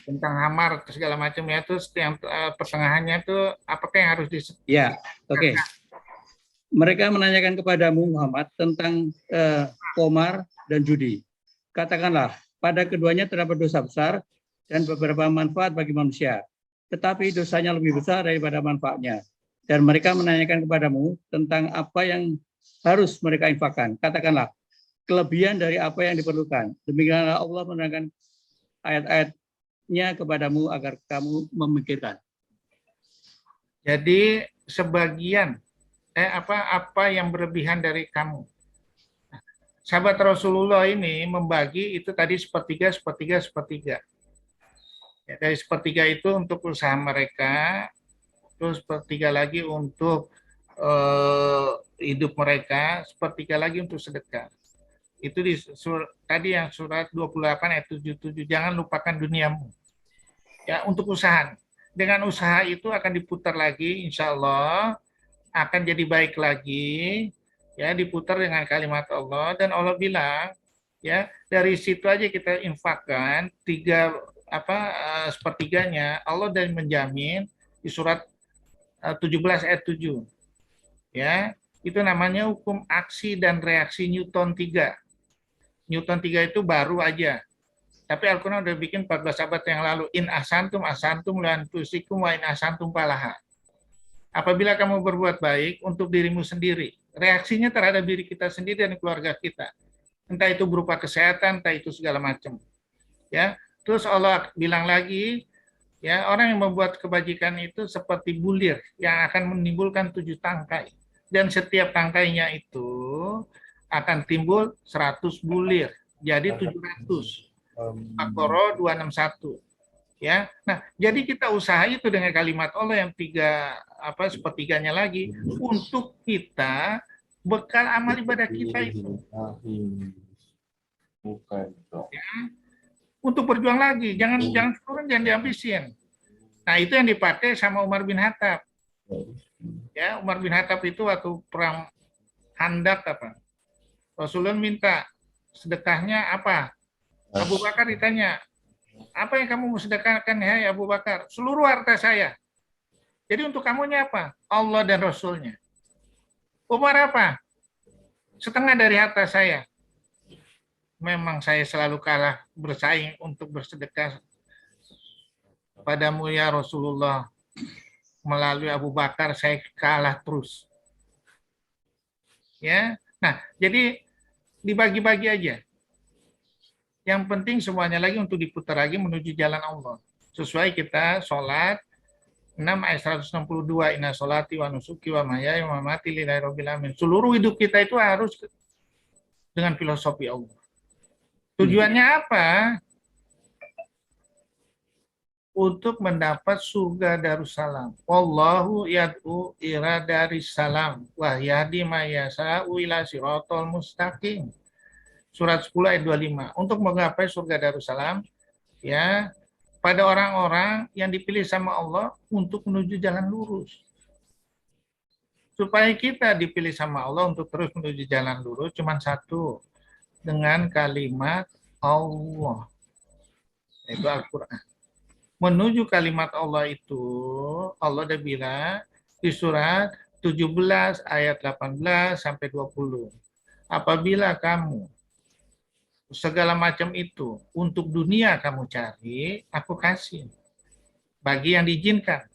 Tentang hamar segala macam ya, terus yang pertengahannya tuh apakah yang harus Ya, oke. Mereka menanyakan kepadamu Muhammad tentang qomar dan judi. Katakanlah, pada keduanya terdapat dosa besar dan beberapa manfaat bagi manusia. Tetapi dosanya lebih besar daripada manfaatnya. Dan mereka menanyakan kepadamu tentang apa yang harus mereka infakkan. Katakanlah, kelebihan dari apa yang diperlukan. Demikianlah Allah menerangkan ayat-ayatnya kepadamu agar kamu memikirkan. Jadi sebagian apa yang berlebihan dari kamu. Sahabat Rasulullah ini membagi itu tadi sepertiga. Ya, dari sepertiga itu untuk usaha mereka, terus sepertiga lagi untuk hidup mereka, sepertiga lagi untuk sedekah. Itu tadi yang surat 28 ayat 77, jangan lupakan duniamu. Ya, untuk usaha. Dengan usaha itu akan diputar lagi, insya Allah akan jadi baik lagi, ya diputar dengan kalimat Allah, dan Allah bilang, ya dari situ aja kita infakkan sepertiganya, Allah dan menjamin di surat 17 ayat 7. Ya, itu namanya hukum aksi dan reaksi Newton 3. Newton 3 itu baru aja. Tapi Al-Quran udah bikin 14 abad yang lalu. In ahsantum lan tusikum wa in ahsantum falaha. Apabila kamu berbuat baik untuk dirimu sendiri, reaksinya terhadap diri kita sendiri dan keluarga kita. Entah itu berupa kesehatan, entah itu segala macam. Ya, terus Allah bilang lagi, ya orang yang membuat kebajikan itu seperti bulir yang akan menimbulkan 7 tangkai. Dan setiap tangkainya itu akan timbul 100 bulir. Jadi 700. Al-Baqarah 261. Ya. Nah, jadi kita usaha itu dengan kalimat Allah yang sepertiganya lagi untuk kita bekal amal ibadah kita itu. Bukan dong. Untuk berjuang lagi, jangan turun, jangan dihabisin. Nah, itu yang dipakai sama Umar bin Khattab. Ya, Umar bin Khattab itu waktu perang Handak apa? Rasulullah minta sedekahnya apa? Abu Bakar ditanya, apa yang kamu mau sedekahkan ya Abu Bakar? Seluruh harta saya. Jadi untuk kamunya apa? Allah dan Rasulnya. Umar apa? Setengah dari harta saya. Memang saya selalu kalah bersaing untuk bersedekah padamu ya Rasulullah. Melalui Abu Bakar saya kalah terus. Ya. Nah, jadi dibagi-bagi aja. Yang penting semuanya lagi untuk diputar lagi menuju jalan Allah. Sesuai kita sholat 6 ayat 162, inna sholati wa nusuki wa mahyaya wa mamati lillahi rabbil alamin. Seluruh hidup kita itu harus dengan filosofi Allah. Tujuannya apa? Untuk mendapat surga Darussalam. Wallahu yad'u ila darissalam wa yahdi may yasha'u ila siratal mustaqim. Surat 10 ayat 25. Untuk menggapai surga Darussalam ya pada orang-orang yang dipilih sama Allah untuk menuju jalan lurus. Supaya kita dipilih sama Allah untuk terus menuju jalan lurus cuma satu, dengan kalimat Allah, yaitu Al-Quran. Menuju kalimat Allah itu, Allah udah bilang di surat 17 ayat 18 sampai 20. Apabila kamu segala macam itu untuk dunia kamu cari, aku kasih. Bagi yang diizinkan.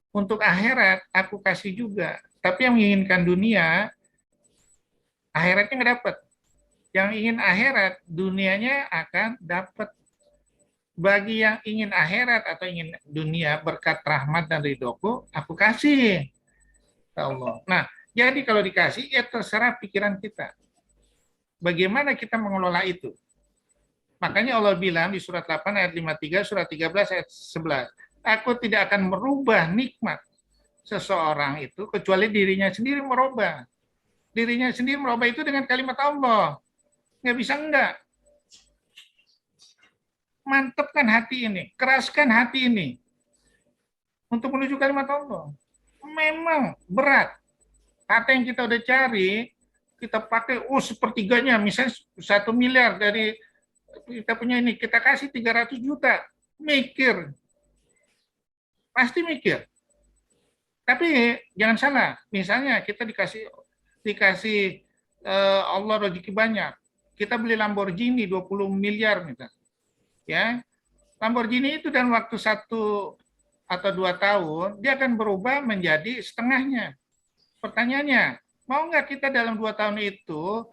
Untuk akhirat, aku kasih juga. Tapi yang menginginkan dunia, akhiratnya nggak dapat. Yang ingin akhirat, dunianya akan dapat. Bagi yang ingin akhirat atau ingin dunia berkat rahmat dan ridhoku, aku kasih. Allah. Nah, jadi kalau dikasih, ya terserah pikiran kita. Bagaimana kita mengelola itu? Makanya Allah bilang di surat 8 ayat 53, surat 13 ayat 11. Aku tidak akan merubah nikmat seseorang itu kecuali dirinya sendiri merubah. Dirinya sendiri merubah itu dengan kalimat Allah. Nggak bisa enggak. Mantapkan hati ini, keraskan hati ini untuk menuju kalimat Allah. Memang berat. Kata yang kita udah cari, kita pakai sepertiganya, misalnya 1 miliar dari kita punya ini, kita kasih 300 juta. Mikir. Pasti mikir. Tapi jangan salah, misalnya kita dikasih Allah rezeki banyak. Kita beli Lamborghini 20 miliar misalnya. Ya, Lamborghini itu dalam waktu 1 atau 2 tahun dia akan berubah menjadi setengahnya. Pertanyaannya, mau nggak kita dalam 2 tahun itu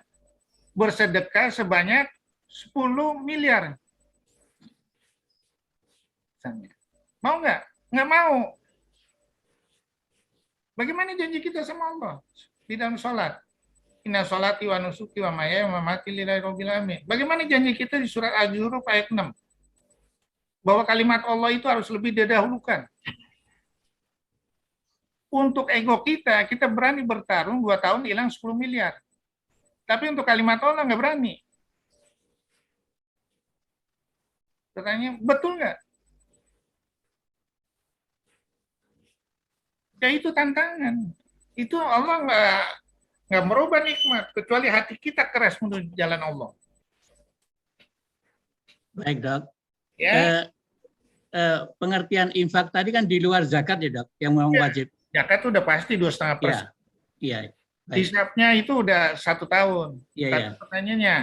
bersedekah sebanyak 10 miliar? Mau nggak? Nggak mau. Bagaimana janji kita sama Allah di dalam sholat? Inna sholati wa nusuki wa mahyaya wa mamati lillahi rabbil alamin. Bagaimana janji kita di surat Az-Zukhruf ayat 6? Bahwa kalimat Allah itu harus lebih didahulukan. Untuk ego kita, kita berani bertarung 2 tahun hilang 10 miliar. Tapi untuk kalimat Allah nggak berani. Pertanyaannya, betul nggak? Ya itu tantangan. Itu Allah nggak merubah nikmat, kecuali hati kita keras menuju jalan Allah. Baik, Dok. Ya. Pengertian infak tadi kan di luar zakat ya, Dok, yang memang wajib. Zakat itu udah pasti 2,5%. Iya. Hisabnya itu udah 1 tahun. Iya, Tapi iya. pertanyaannya,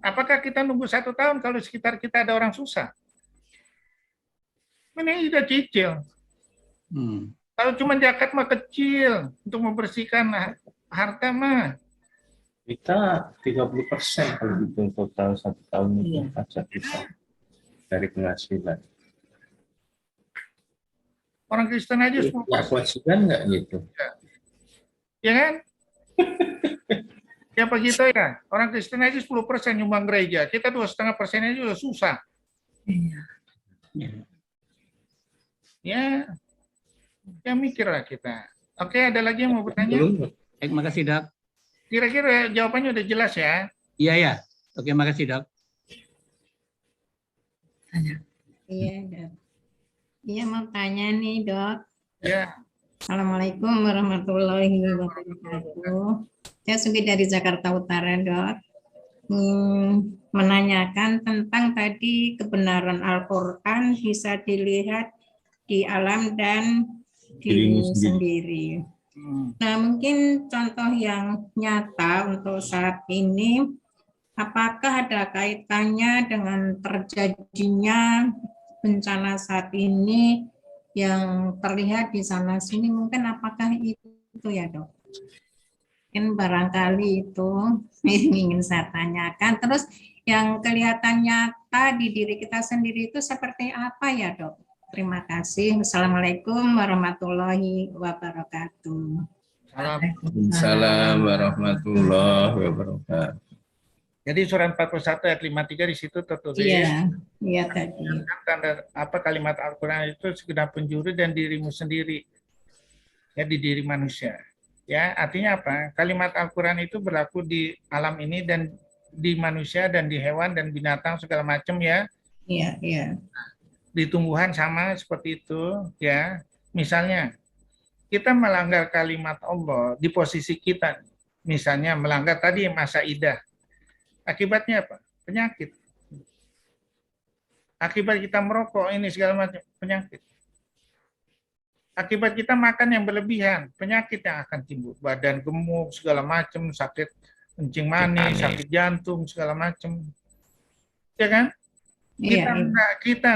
apakah kita nunggu 1 tahun kalau di sekitar kita ada orang susah? Ini udah cicil. Kalau cuma zakat mah kecil untuk membersihkan harta mah. Kita 30% kalau hitung total 1 tahun itu pajak kita dari penghasilan. Orang Kristen aja 10%. Kewajiban nggak gitu? Ya kan? Ya begitu ya. Orang Kristen aja 10% nyumbang gereja. Kita 2,5% aja udah susah. Ya. Ya mikirlah kita. Oke, ada lagi yang mau bertanya? Baik, makasih, Dok. Kira-kira jawabannya udah jelas ya? Iya. Oke, makasih, Dok. Iya, Dok. Iya, mau tanya nih, Dok. Ya, Assalamualaikum warahmatullahi wabarakatuh. Saya Sugi dari Jakarta Utara, Dok. Menanyakan tentang tadi kebenaran Al-Quran bisa dilihat di alam dan diri Dirimu sendiri. Nah, mungkin contoh yang nyata untuk saat ini, apakah ada kaitannya dengan terjadinya bencana saat ini yang terlihat di sana sini? Mungkin apakah itu ya, Dok? Mungkin barangkali itu ingin saya tanyakan. Terus yang kelihatan nyata di diri kita sendiri itu seperti apa ya, Dok? Terima kasih. Wassalamualaikum warahmatullahi wabarakatuh. Waalaikumsalam warahmatullahi wabarakatuh. jadi surat 41 ayat 53 di situ tertulis. Iya, iya tadi. Tanda apa kalimat Al-Quran itu segenap penjuru dan dirimu sendiri. Ya, di diri manusia. Ya, artinya apa? Kalimat Al-Quran itu berlaku di alam ini dan di manusia dan di hewan dan binatang segala macam ya. Iya, iya. Di tumbuhan sama seperti itu ya. Misalnya kita melanggar kalimat Allah di posisi kita, misalnya melanggar tadi masa idah. Akibatnya apa? Penyakit. Akibat kita merokok ini segala macam penyakit. Akibat kita makan yang berlebihan, penyakit yang akan timbul, badan gemuk segala macam, sakit kencing manis, sakit jantung segala macam, ya kan? Kita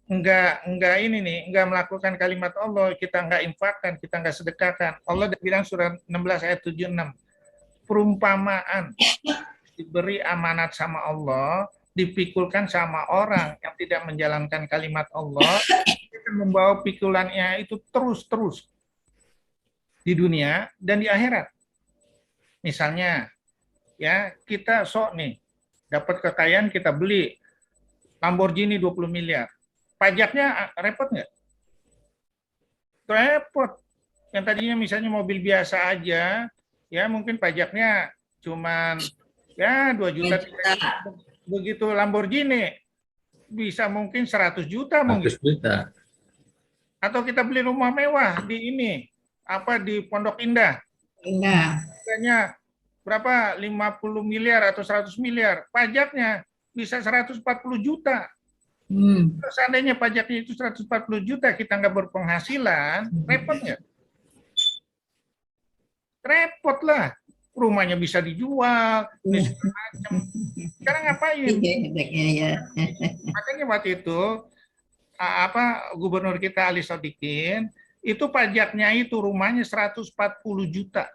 enggak ini nih, enggak melakukan kalimat Allah, kita enggak infakkan, kita enggak sedekahkan. Allah udah bilang surat 16 ayat 76, perumpamaan diberi amanat sama Allah, dipikulkan sama orang yang tidak menjalankan kalimat Allah, kita membawa pikulannya itu terus-terus di dunia dan di akhirat. Misalnya, ya kita sok nih, dapat kekayaan kita beli Lamborghini 20 miliar. Pajaknya repot nggak? Repot. Yang tadinya misalnya mobil biasa aja, ya mungkin pajaknya cuman ya 2 juta. Begitu Lamborghini bisa mungkin 100 juta mungkin. 100 juta. Atau kita beli rumah mewah di ini, apa di Pondok Indah. Indah. Harganya berapa? 50 miliar atau 100 miliar. Pajaknya bisa 140 juta. Kalau seandainya pajaknya itu 140 juta, kita nggak berpenghasilan, repot nggak? Repot lah. Rumahnya bisa dijual, bisa macam. Sekarang ngapain? Makanya waktu itu gubernur kita Ali Sodikin itu pajaknya itu rumahnya 140 juta.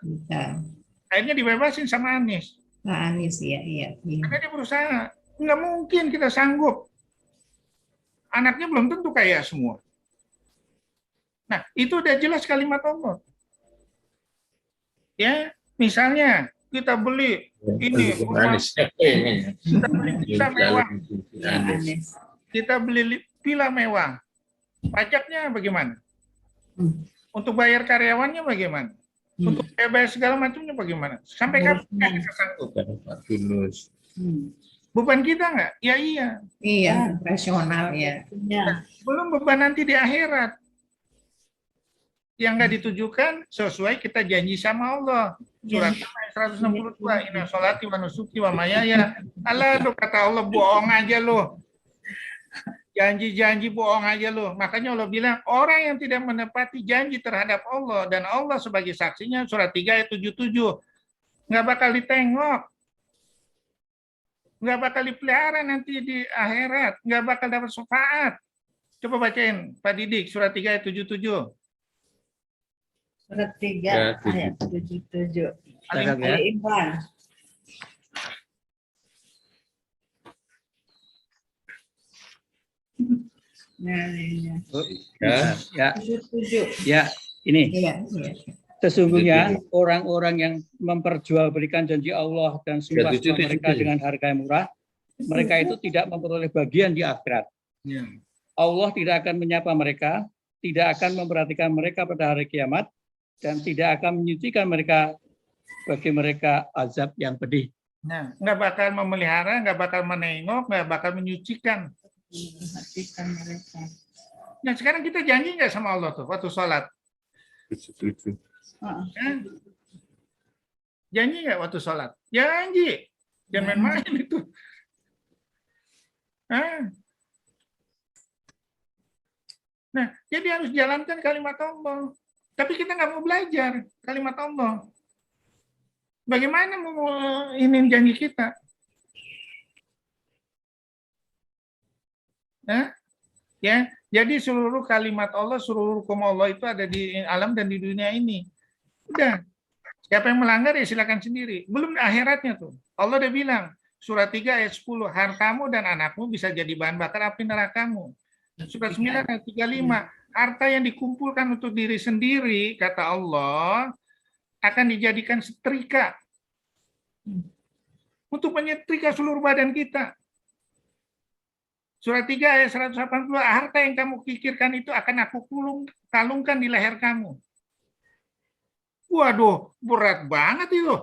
Akhirnya dibebasin sama Anies. Anies ya, iya. Karena dia berusaha. Nggak mungkin kita sanggup. Anaknya belum tentu kaya semua. Nah, itu udah jelas kalimat Allah. Ya. Misalnya kita beli ini kita beli villa mewah, kita beli villa mewah, pajaknya bagaimana? Untuk bayar karyawannya bagaimana? Untuk bayar segala macamnya bagaimana? Sampai kapan kita sanggup? Beban kita nggak? Ya iya. Iya, rasional ya. Belum beban nanti di akhirat. Yang nggak ditujukan sesuai kita janji sama Allah. Surat 162, inna sholati wa nusuki wa mayaya. Allah tuh kata Allah, bohong aja lo. Janji-janji bohong aja lo. Makanya Allah bilang, orang yang tidak menepati janji terhadap Allah, dan Allah sebagai saksinya, surat 3 ayat 77, nggak bakal ditengok. Nggak bakal dipelihara nanti di akhirat. Nggak bakal dapat syafaat. Coba bacain, Pak Didik, surat 3 ayat 77. Surat 3 ayat 77. Cakap ya. Ali Imran. Ya, 77. ya, ini. Iya, iya. Sesungguhnya orang-orang yang memperjualbelikan janji Allah dan sumpah mereka dengan harga yang murah, mereka itu tidak memperoleh bagian di akhirat. Allah tidak akan menyapa mereka, tidak akan memperhatikan mereka pada hari kiamat, dan tidak akan menyucikan mereka bagi mereka azab yang pedih. Nah, nggak bakal memelihara, nggak bakal menengok, nggak bakal menyucikan. Memperhatikan mereka. Nah sekarang kita janji nggak sama Allah tuh waktu sholat? Hah? Janji nggak waktu sholat? Janji. Jangan main-main itu. Hah? Nah, jadi harus jalankan kalimat Allah. Tapi kita nggak mau belajar kalimat Allah. Bagaimana mau ini janji kita? Hah? Ya, jadi seluruh kalimat Allah, seluruh hukum Allah itu ada di alam dan di dunia ini. Udah. Siapa yang melanggar ya silakan sendiri. Belum akhiratnya tuh. Allah udah bilang, surat 3 ayat 10, hartamu dan anakmu bisa jadi bahan bakar api nerakamu. Surat 9 ayat 35, harta yang dikumpulkan untuk diri sendiri, kata Allah, akan dijadikan setrika untuk menyetrika seluruh badan kita. Surat 3 ayat 182, harta yang kamu pikirkan itu akan aku kalungkan di leher kamu. Waduh, berat banget itu.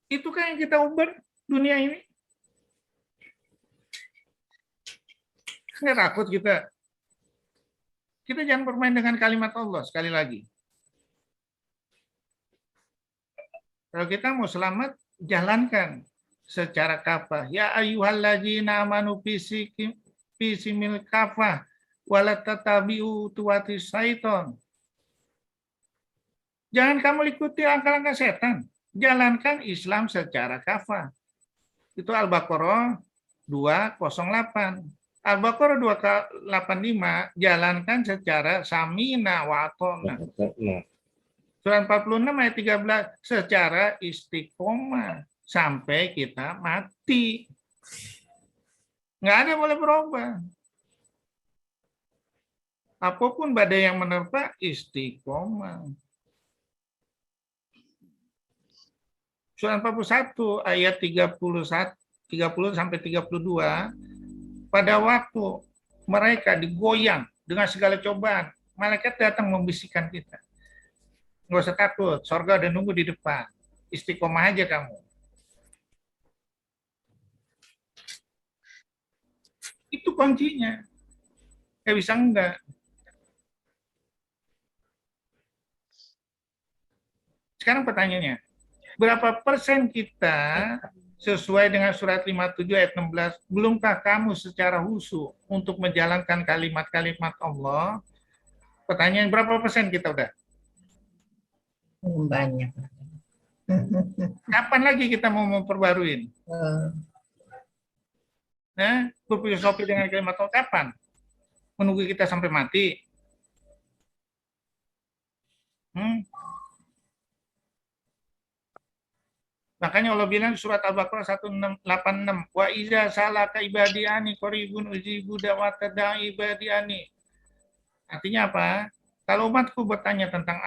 Itu kan yang kita ubah dunia ini. Nggak takut kita. Kita jangan bermain dengan kalimat Allah sekali lagi. Kalau kita mau selamat, jalankan secara kafah. Ya ayyuhalladzina amanu fisimil kafah wala tatabi'u tuwatis syaiton. Jangan kamu ikuti langkah-langkah setan. Jalankan Islam secara kafah. Itu Al-Baqarah 208. Al-Baqarah 285, jalankan secara samina wa atona. Surat 46 ayat 13, secara istiqomah sampai kita mati. Nggak ada boleh berubah. Apapun badai yang menerpa, istiqomah. Surat 41 ayat 30 sampai 32, pada waktu mereka digoyang dengan segala cobaan, malaikat datang membisikkan kita. Nggak usah takut, surga ada nunggu di depan. Istiqomah aja kamu. Itu kuncinya. Nggak bisa enggak. Sekarang pertanyaannya, berapa persen kita sesuai dengan surat 57 ayat 16, belumkah kamu secara khusyuk untuk menjalankan kalimat-kalimat Allah? Pertanyaan, berapa persen kita udah? Banyak. Kapan lagi kita mau memperbaruin? Nah, berfilosofi dengan kalimat Allah kapan? Menunggu kita sampai mati? Makanya Allah bilang surat Al-Baqarah 186, wa iza salaka ibadiani qaribun ujibu da'wata da'i ibadiani. Artinya apa? Kalau umatku bertanya tentang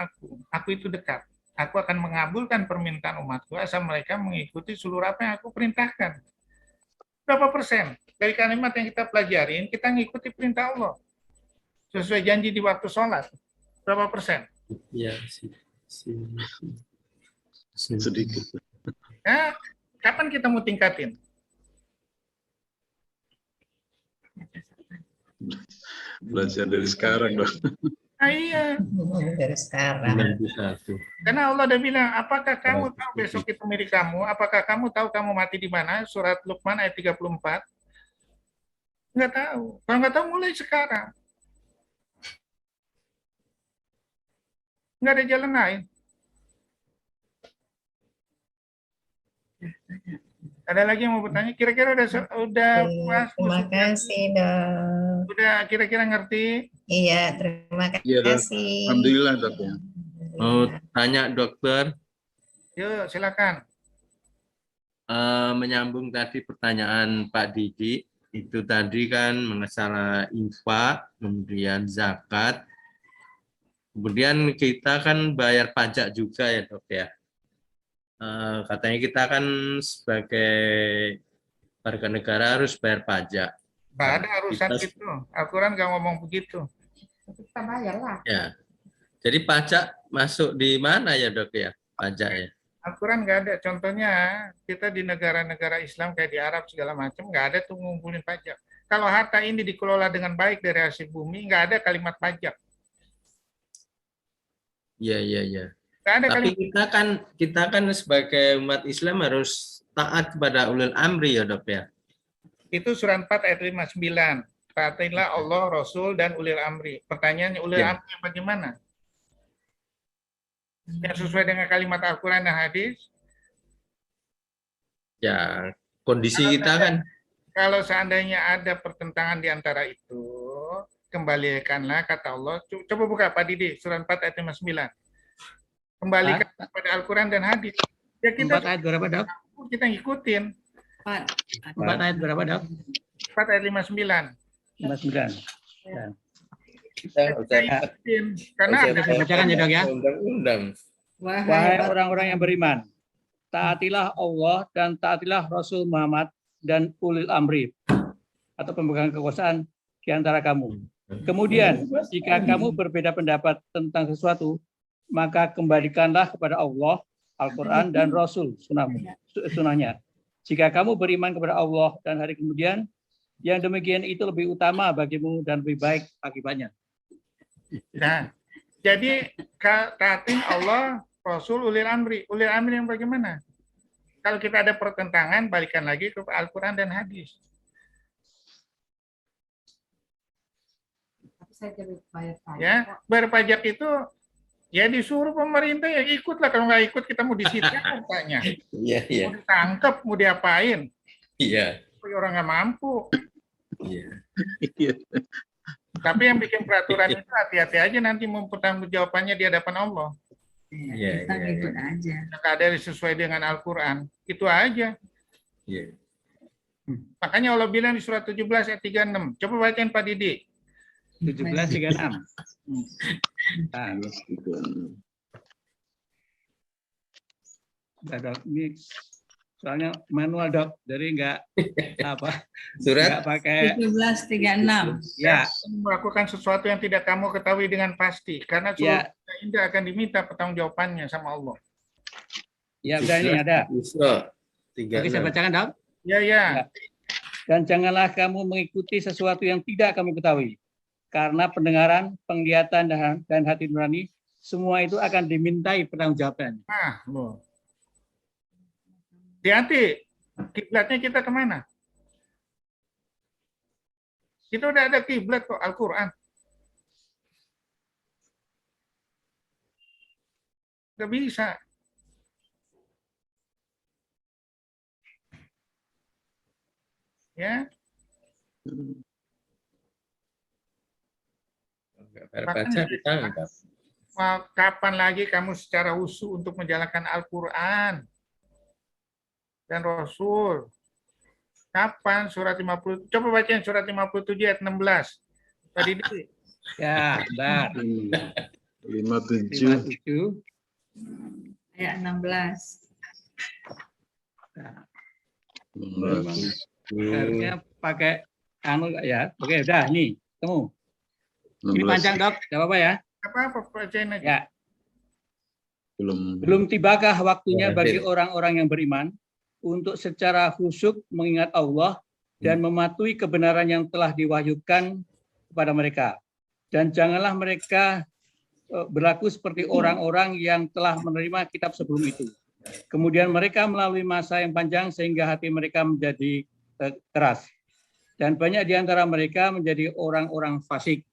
aku itu dekat. Aku akan mengabulkan permintaan umatku asal mereka mengikuti seluruh apa yang aku perintahkan. Berapa persen dari kalimat yang kita pelajarin, kita mengikuti perintah Allah sesuai janji di waktu sholat? Berapa persen? Ya, Sedikit. Nah, kapan kita mau tingkatin? Belajar dari sekarang dong. Nah, iya. Dari sekarang. Karena Allah udah bilang, apakah kamu tahu besok itu milik kamu? Apakah kamu tahu kamu mati di mana? Surat Luqman ayat 34. Nggak tahu. Kalau nggak tahu, mulai sekarang. Nggak ada jalan lain. Ada lagi yang mau bertanya? Kira-kira udah puas? Terima kasih, Dok. Udah kira-kira ngerti? Iya, terima Iya, Dok. kasih. Alhamdulillah, Dok. Ya. Mau tanya dokter, Yuk, silakan. menyambung tadi pertanyaan Pak Didi, itu tadi kan masalah infak, kemudian zakat, kemudian kita kan bayar pajak juga ya dok ya. Katanya kita kan sebagai warga negara harus bayar pajak. Nggak ada urusan itu. Al-Quran nggak ngomong begitu. Kita bayar lah. Ya. Jadi pajak masuk di mana ya dok ya pajak ya? Al-Quran nggak ada. Contohnya kita di negara-negara Islam kayak di Arab segala macam nggak ada tuh ngumpulin pajak. kalau harta ini dikelola dengan baik dari hasil bumi, nggak ada kalimat pajak. Iya. Nggak ada Tapi kalimat. kita kan sebagai umat Islam harus taat kepada ulil amri ya Dok ya. Itu surat 4 ayat 59. Taatilah Allah, Rasul, dan ulil amri. Pertanyaannya, ulil Ya. amri yang bagaimana? Yang sesuai dengan kalimat Al-Quran dan hadis? Ya, kondisi kita kan. Kalau seandainya ada pertentangan di antara itu, kembalikanlah kata Allah. Coba buka Pak Didi, surat 4 ayat 59. Kembalikan kepada Al-Quran dan hadis. Ya 4 ayat berapa, Dok? kita ngikutin. 4 ayat berapa, Dok? 4 ayat 59. 59. Ya. Kita Kita ikutin. Karena ada Saya bacakan ya, Dok ya. undang-undang. Wahai orang-orang yang beriman, taatilah Allah dan taatilah Rasul Muhammad dan ulil amri atau pemegang kekuasaan di antara kamu. Kemudian, jika kamu berbeda pendapat tentang sesuatu, maka kembalikanlah kepada Allah, Al-Quran, dan Rasul, sunnahnya. Jika kamu beriman kepada Allah dan hari kemudian, yang demikian itu lebih utama bagimu dan lebih baik akibatnya. Nah, jadi taatin Allah, Rasul, ulil amri. Ulil amri yang bagaimana? Kalau kita ada pertentangan, balikan lagi ke Al-Quran dan hadis. Ya, bayar pajak itu ya disuruh pemerintah ya ikutlah. Kalau nggak ikut kita mau disita hartanya. Iya. Mau ditangkap, mau diapain? Iya. Orang nggak mampu. Iya. Tapi yang bikin peraturan itu hati-hati aja nanti mempertanggungjawabannya di hadapan Allah. Iya. Ikut aja. Nggak ada sesuai dengan Al-Quran. Itu aja. Iya. Makanya Allah bilang di surat 17 ayat 36. Coba bacain Pak Didi. 17:36. Nah, Dok, ini soalnya manual, Dok, jadi nggak Surat nggak pakai 17:36. ya. Melakukan sesuatu yang tidak kamu ketahui dengan pasti. Karena Ya. Anda akan diminta pertanggungjawabannya sama Allah. Ya, udah ini ada. Isra Oke, saya 36. bacakan, Dok. Ya. Dan janganlah kamu mengikuti sesuatu yang tidak kamu ketahui. Karena pendengaran, penglihatan, dan hati nurani, semua itu akan dimintai pertanggungjawaban. Nah, loh. Hati-hati. Kiblatnya kita kemana? Kita udah ada kiblat kok, Al-Quran. Nggak bisa. Ya. Baca ditangkap. Kapan lagi kamu secara usuh untuk menjalankan Al-Quran dan Rasul? Kapan surat 50? Coba bacain surat 57 ayat 16. Tadi Ya, bentar. 57. Ayat 16. Harusnya pakai anu nggak ya? Oke, udah nih, temu. Ini panjang, Dok, nggak apa-apa ya? apa bacain aja. Ya. Belum tibakah waktunya bagi orang-orang yang beriman untuk secara khusyuk mengingat Allah dan mematuhi kebenaran yang telah diwahyukan kepada mereka. Dan janganlah mereka berlaku seperti orang-orang yang telah menerima kitab sebelum itu. Kemudian mereka melalui masa yang panjang sehingga hati mereka menjadi keras. Dan banyak di antara mereka menjadi orang-orang fasik.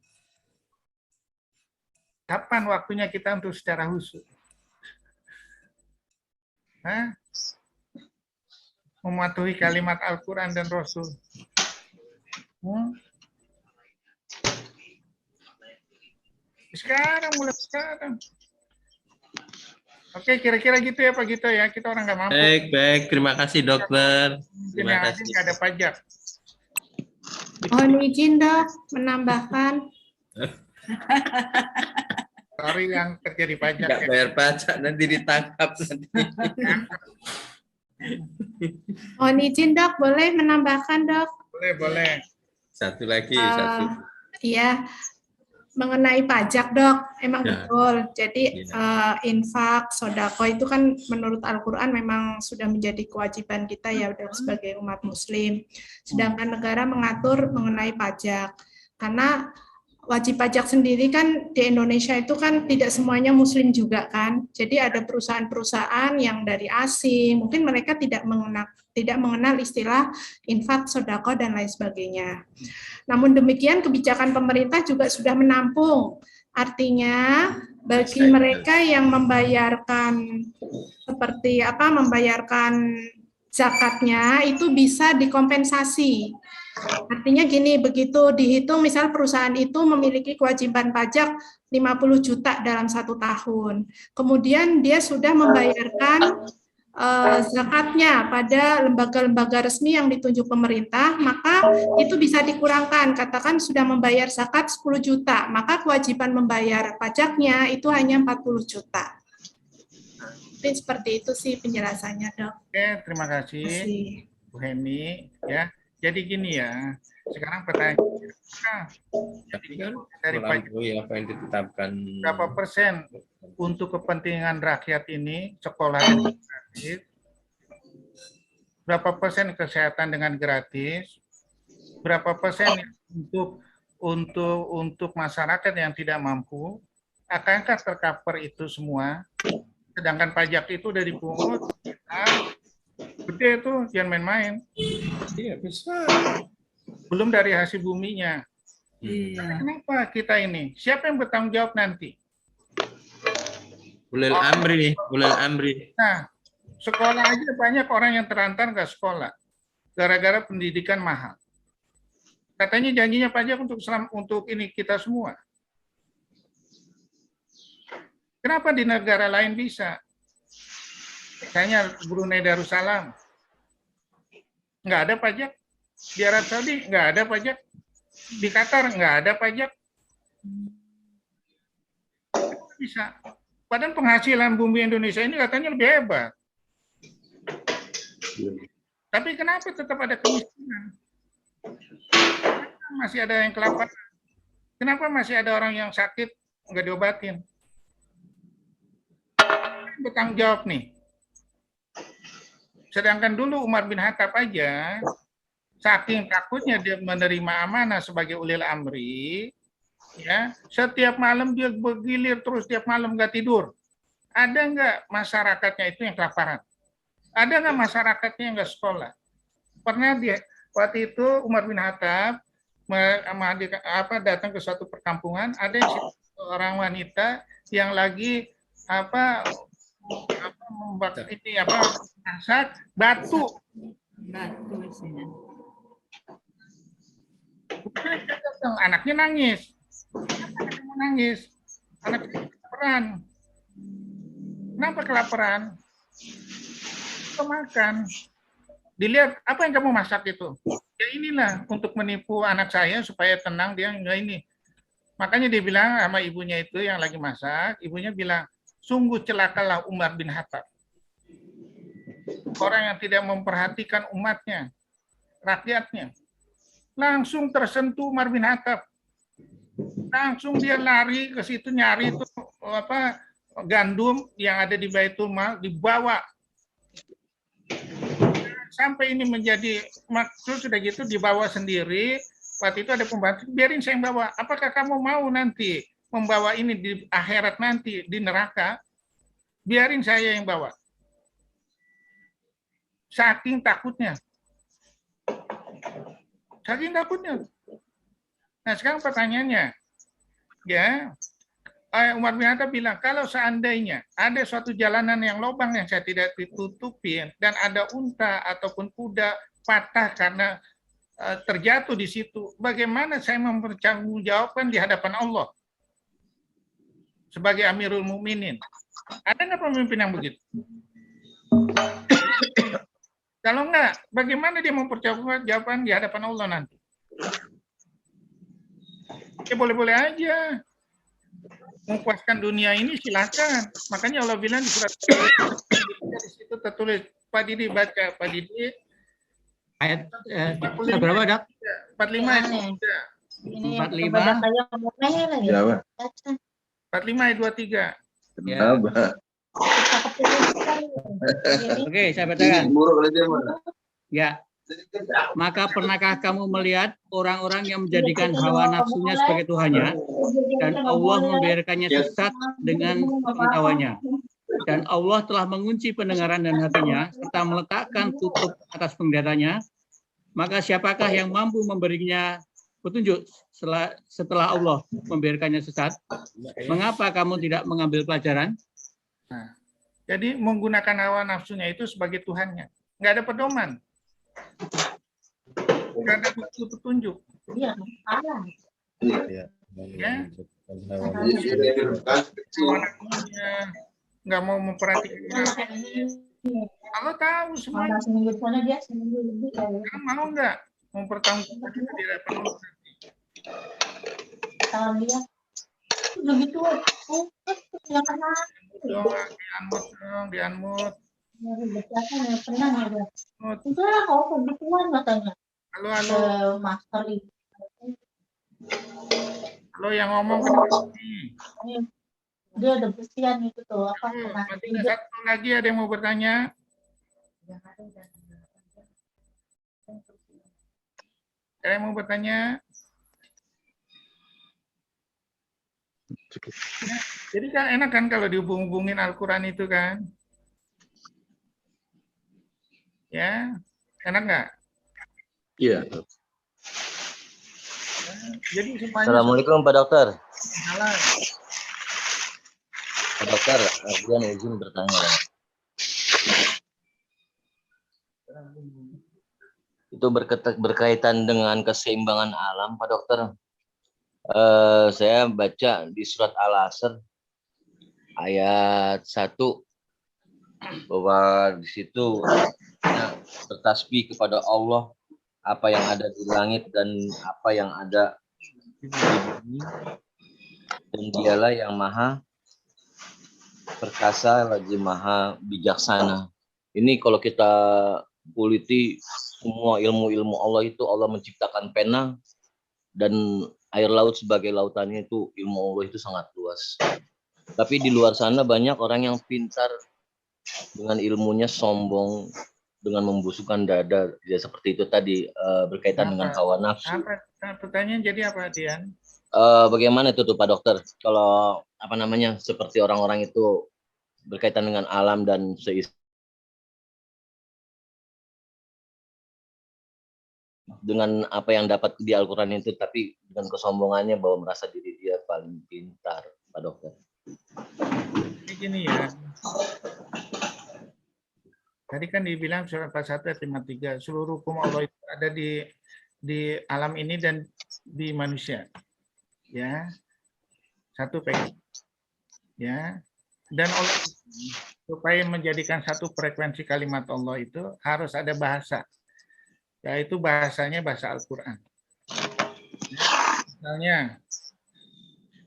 Kapan waktunya kita untuk secara khusyuk? Mematuhi kalimat Al-Quran dan Rasul. Sekarang, mulai sekarang. Oke, kira-kira gitu ya Pak Gito ya. Kita orang nggak mampu. Baik. Terima kasih, Dokter. Terima kasih. Nggak ada pajak. Mohon izin, Dok, menambahkan. Sorry yang terjadi pajak. Nggak bayar pajak, nanti ditangkap. Mohon izin, Dok, boleh menambahkan, Dok? Boleh. Satu lagi. Iya, mengenai pajak, Dok, emang Ya. betul. Jadi infak, sodako itu kan menurut Al-Quran memang sudah menjadi kewajiban kita ya Dok, sebagai umat Muslim. Sedangkan negara mengatur mengenai pajak. Karena wajib pajak sendiri kan di Indonesia itu kan tidak semuanya Muslim juga kan. Jadi ada perusahaan-perusahaan yang dari asing, mungkin mereka tidak mengenal istilah infak, sodako, dan lain sebagainya. Namun demikian kebijakan pemerintah juga sudah menampung. Artinya bagi mereka yang membayarkan seperti membayarkan zakatnya itu bisa dikompensasi. Artinya gini, begitu dihitung misal perusahaan itu memiliki kewajiban pajak 50 juta dalam 1 tahun. Kemudian dia sudah membayarkan zakatnya pada lembaga-lembaga resmi yang ditunjuk pemerintah, maka itu bisa dikurangkan. Katakan sudah membayar zakat 10 juta, maka kewajiban membayar pajaknya itu hanya 40 juta. Mungkin seperti itu sih penjelasannya, Dok. Oke, terima kasih Bu Heni. Ya, jadi gini ya. Sekarang pertanyaannya, dari pajak apa yang ditetapkan berapa persen untuk kepentingan rakyat ini sekolah dengan gratis? Berapa persen kesehatan dengan gratis? Berapa persen untuk masyarakat yang tidak mampu? Akankah tercover itu semua? Sedangkan pajak itu udah dipungut, gede itu, jangan main-main. Iya, bisa. Belum dari hasil buminya. Kenapa kita ini? Siapa yang bertanggung jawab nanti? Ulil amri. Nah, sekolah aja banyak orang yang terlantar nggak sekolah. Gara-gara pendidikan mahal. Katanya janjinya pajak untuk ini kita semua. Kenapa di negara lain bisa? Misalnya Brunei Darussalam. Nggak ada pajak. Di Arab Saudi nggak ada pajak. Di Qatar nggak ada pajak. Bisa. Padahal penghasilan bumi Indonesia ini katanya lebih hebat. Tapi kenapa tetap ada kemiskinan? Kenapa masih ada yang kelaparan? Kenapa masih ada orang yang sakit nggak diobatin? Bertanggung jawab nih. Sedangkan dulu Umar bin Khattab aja, saking takutnya dia menerima amanah sebagai ulil amri, ya, setiap malam dia bergilir terus, setiap malam nggak tidur. Ada nggak masyarakatnya itu yang kelaparan? Ada nggak masyarakatnya yang nggak sekolah? Pernah dia waktu itu Umar bin Khattab datang ke suatu perkampungan, ada seorang wanita yang lagi membakar ini masak batu. Anaknya nangis. Anaknya nangis. Anaknya kelaparan. Kenapa kelaparan? Makan. Dilihat apa yang kamu masak itu? Ya inilah untuk menipu anak saya supaya tenang dia enggak ini. Makanya dia bilang sama ibunya itu yang lagi masak, ibunya bilang, sungguh celakalah Umar bin Khattab. Orang yang tidak memperhatikan umatnya, rakyatnya. Langsung tersentuh Umar bin Khattab. Langsung dia lari ke situ nyari itu gandum yang ada di Baitul Mal dibawa. Sampai ini menjadi maksud sudah gitu dibawa sendiri. Waktu itu ada pembantu, biarin saya yang bawa. Apakah kamu mau nanti membawa ini di akhirat nanti di neraka? Biarin saya yang bawa. Saking takutnya. Saking takutnya. Nah sekarang pertanyaannya, ya Umar bin Khattab bilang kalau seandainya ada suatu jalanan yang lubang yang saya tidak ditutupin dan ada unta ataupun kuda patah karena terjatuh di situ, bagaimana saya mempertanggungjawabkan di hadapan Allah sebagai Amirul Mukminin? Ada nggak pemimpin yang begitu? Kalau enggak, bagaimana dia mempertanggungjawabkan di hadapan Allah nanti? Ya boleh-boleh aja. Memuaskan dunia ini silakan. Makanya Allah bilang di surat di situ tertulis, Pak Didi baca, Pak Didi. Ayat berapa, Dak? 45 ayat 3. Ini 45. kepada saya mulai lagi. Ya, Pak. 45 ayat 23. Ya. Apa? Oke, saya bacakan. Ya. Maka pernahkah kamu melihat orang-orang yang menjadikan hawa nafsunya sebagai Tuhannya, dan Allah membiarkannya sesat dengan pengetahuannya. Dan Allah telah mengunci pendengaran dan hatinya, serta meletakkan tutup atas penglihatannya. Maka siapakah yang mampu memberinya petunjuk setelah Allah membiarkannya sesat? Mengapa kamu tidak mengambil pelajaran? Nah, jadi menggunakan hawa nafsunya itu sebagai Tuhannya. Nggak ada pedoman. Nggak ada petunjuk. Iya. Ya. Hawa nafsunya, nggak mau memperhatikan. Kalau tahu semuanya. Sekarang mau nggak mempertanggungjawabkan di hadapan Allah? Kalau dia begitu, Di-unmute. pernah ya. Enggak, kau kebutuhan katanya. Halo. Master itu. Halo yang ngomong ke sini. Dia ada besian itu tuh apa Masih ada satu lagi ada yang mau bertanya? Ada yang mau bertanya? Ya, jadi kan enak kan kalau dihubung-hubungin Al-Quran itu kan? Ya, enak nggak? Iya. Jadi semuanya. Assalamualaikum Pak Dokter. Salah. Pak Dokter, Ardian izin bertanya. Itu berkaitan dengan keseimbangan alam, Pak Dokter. Saya baca di surat Al-Asr ayat 1 bahwa di situ bertasbih kepada Allah apa yang ada di langit dan apa yang ada di bumi, dan dialah yang maha perkasa lagi maha bijaksana. Ini kalau kita kuliti semua ilmu-ilmu Allah itu, Allah menciptakan pena dan air laut sebagai lautannya, itu ilmu Allah itu sangat luas. Tapi di luar sana banyak orang yang pintar dengan ilmunya sombong, dengan membusukkan dada, ya seperti itu tadi, berkaitan dengan hawa nafsu. Pertanyaan jadi apa, Dian? Bagaimana itu tuh Pak Dokter? Kalau seperti orang-orang itu berkaitan dengan alam dan dengan apa yang dapat di Al-Quran itu, tapi dengan kesombongannya bahwa merasa diri dia paling pintar, Pak Dokter. Ini gini ya. Tadi kan dibilang surat 41 ayat 53, seluruh hukum Allah itu ada di alam ini dan di manusia. Ya. Satu pegang. Ya. Dan Allah supaya menjadikan satu frekuensi kalimat Allah itu harus ada bahasa. Yaitu bahasanya bahasa Al-Qur'an. Misalnya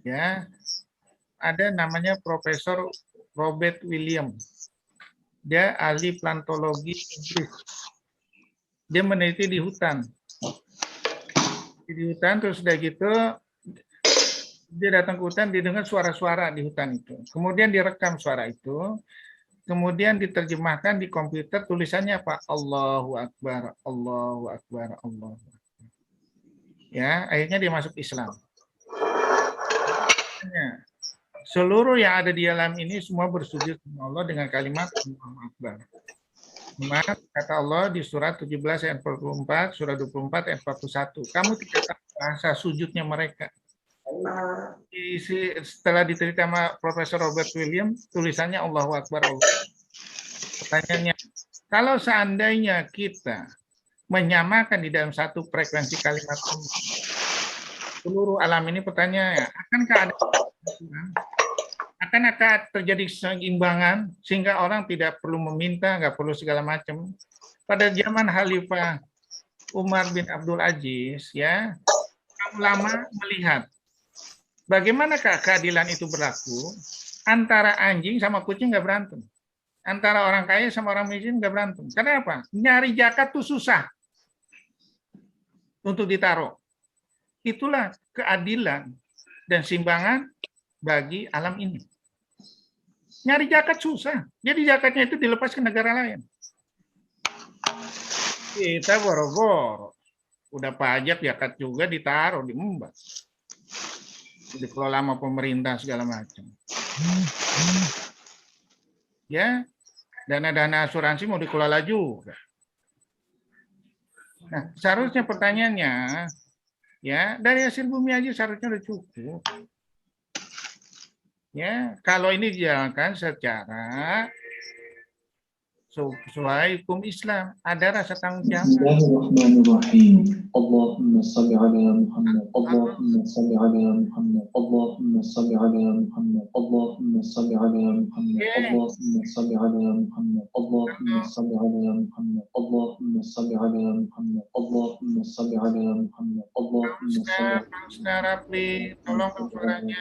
ya, ada namanya Profesor Robert William. Dia ahli plantologi Inggris. Dia meneliti di hutan. Di hutan, terus udah gitu dia datang ke hutan, didengar suara-suara di hutan itu. Kemudian direkam suara itu, kemudian diterjemahkan di komputer, tulisannya apa? Allahu Akbar, Allahu Akbar, Allahu Akbar. Ya, akhirnya dia masuk Islam. Seluruh yang ada di alam ini semua bersujud kepada Allah dengan kalimat Allahu Akbar. Kata Allah di surat 17 ayat 44, surat 24 ayat 41. Kamu tidak tahu bahasa sujudnya mereka. Setelah diteliti sama Profesor Robert William, tulisannya Allahu Akbar. Allah. Pertanyaannya, kalau seandainya kita menyamakan di dalam satu frekuensi kalimat seluruh alam ini, pertanyaannya, akankah terjadi keseimbangan sehingga orang tidak perlu meminta, nggak perlu segala macam? Pada zaman Khalifah Umar bin Abdul Aziz, ya, ulama melihat bagaimanakah keadilan itu berlaku antara anjing sama kucing nggak berantem, antara orang kaya sama orang miskin nggak berantem. Karena apa? Nyari zakat tuh susah untuk ditaruh. Itulah keadilan dan simbangan bagi alam ini. Nyari zakat susah. Jadi zakatnya itu dilepas ke negara lain. Kita boro-boro. Udah pajak zakat juga ditaruh di Mbak. Dikelola sama pemerintah segala macam. Ya, dana-dana asuransi mau dikelola juga. Nah, seharusnya pertanyaannya, ya dari hasil bumi aja seharusnya udah cukup. Ya, kalau ini dijalankan secara sesuai hukum Islam, ada rasa tanggung jawab. Bismillahirrahmanirrahim. Allahumma salli ala Muhammad. Allahumma salli ala Muhammad. Allahumma salli ala Muhammad. Allahumma salli ala Muhammad. Allahumma salli ala Muhammad. Allahumma salli ala Muhammad. Allahumma salli ala Muhammad. Allahumma salli ala Muhammad. Allahumma salli Saudara, tolong suaranya.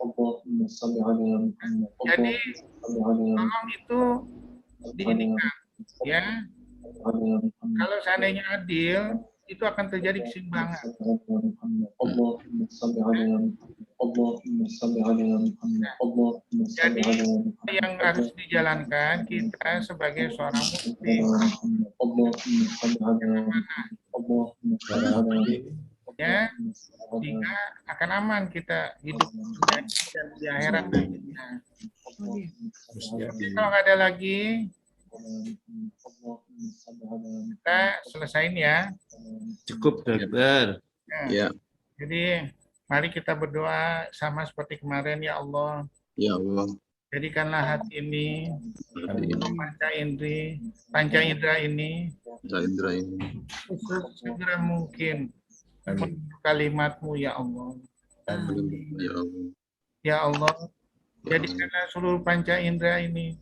Allahumma salli ala Muhammad. Jadi, Allahumma salli ala tolong itu diinikan, ya. Kalau seandainya adil, itu akan terjadi keseimbangan. Allahumma salli ala Muhammad. Allahumma salli ala Muhammad. Allahumma salli Jadi ala Muhammad. yang harus dijalankan kita sebagai seorang muslim, Allahumma salli ala Muhammad. Allahumma salli ala Muhammad. ya, sehingga akan aman kita hidup dan di akhirat nantinya. Jadi kalau nggak ada lagi, kita selesain ya. Cukup, dokter. Nah, Ya. Jadi mari kita berdoa sama seperti kemarin, ya Allah. Ya Allah. Jadikanlah hati ini, panca indera ini Indra ini. segera mungkin kalimat-Mu, ya Allah. Ya Allah. Ya Allah, jadikanlah seluruh panca indera ini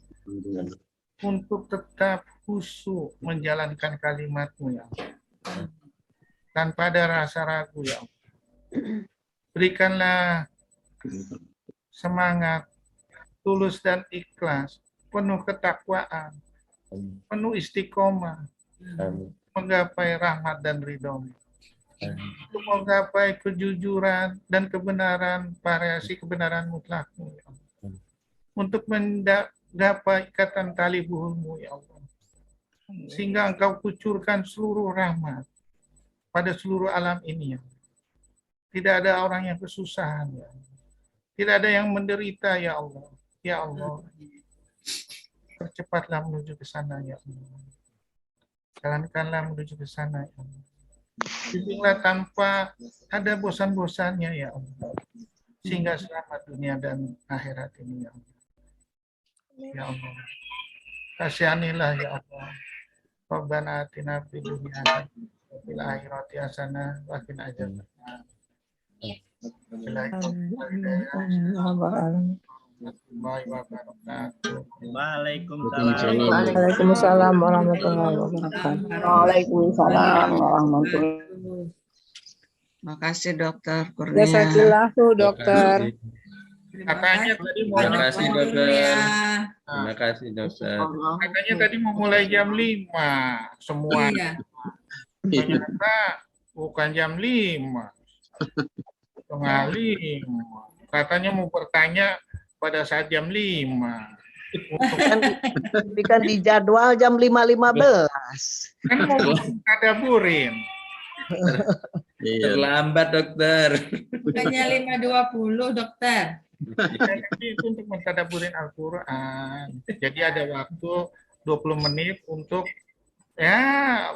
untuk tetap khusyuk menjalankan kalimat-Mu, ya Allah. Tanpa ada rasa ragu, ya Allah. Berikanlah semangat, tulus dan ikhlas, penuh ketakwaan, penuh istiqomah, menggapai rahmat dan ridho-Mu. Untuk menggapai kejujuran dan kebenaran, variasi kebenaran mutlak-Mu, ya Allah. Untuk menggapai ikatan tali buhul-Mu, ya Allah. Sehingga Engkau kucurkan seluruh rahmat pada seluruh alam ini, ya Allah. Tidak ada orang yang kesusahan, ya Allah. Tidak ada yang menderita, ya Allah. Ya Allah, percepatlah menuju ke sana, ya Allah. Jalankanlah menuju ke sana, ya Allah. Bimbinglah tanpa ada bosan-bosannya, ya Allah. Sehingga selamat dunia dan akhirat ini, ya Allah. Ya Allah. Kasihanilah, ya Allah. Rabbana atina fid dunya hasanah wa fil akhirati hasanah wa qina adzabannar. Waalaikumsalam warahmatullahi wabarakatuh. Waalaikumsalam warahmatullahi wabarakatuh. Makasih dokter Kurnia. Jazakallahu dokter. Katanya tadi mau Terima kasih, dokter. Terima kasih, dokter. Katanya tadi mau mulai jam 5 semua. Iya. Ternyata bukan jam 5. Setengah 5. Katanya mau bertanya pada saat jam 5. Tapi kan di jadwal jam 5.15. Kan mau kadaburin. Terlambat, dokter. Bukannya 5.20 dokter. Jadi itu untuk mentadaburin Al-Quran. Jadi ada waktu 20 menit untuk ya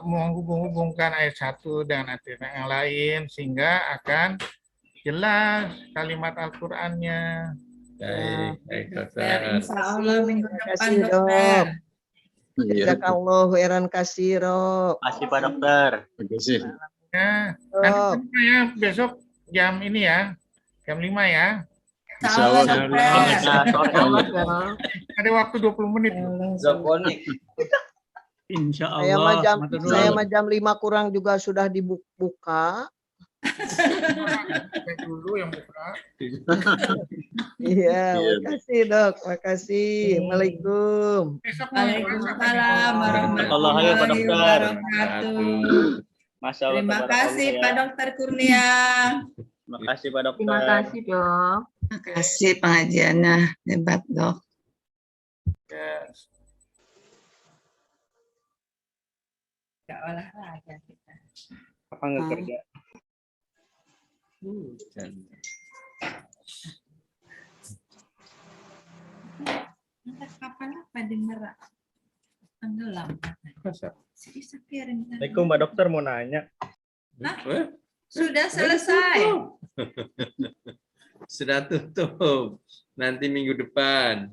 menghubung-hubungkan ayat 1 dengan ayat yang lain sehingga akan jelas kalimat Al-Qur'annya. Baik, dokter. Insya Allah minggu depan Kasih dokter. dok. Jazakallahu khairan kasiro. Masih Pak Dokter. Terima kasih. Ya, Dok. nanti saya besok jam ini ya, jam 5 ya. Insya Allah dokter. Ada waktu 20 menit. Insya Saya mah Allah. jam Matur nuwun. saya mah jam 5 kurang juga sudah dibuka. Saya dulu yang buka. Iya, makasih dok, makasih. Waalaikumsalam. Besok mau Waalaikumsalam warahmatullahi wabarakatuh. Masya Allah, Terima kasih tabarakallah, Pak ya. Dokter Kurnia. Terima kasih Pak Dokter. Terima kasih, Dok. Terima kasih pengajiannya. Hebat, Dok. Yes. Nggak olahraga kita. Apa nggak kerja? Entah kapan apa dengar tenggelam. Bisa kirim. Assalamualaikum Mbak Dokter, mau nanya. Sudah selesai. Sudah tutup. Nanti minggu depan.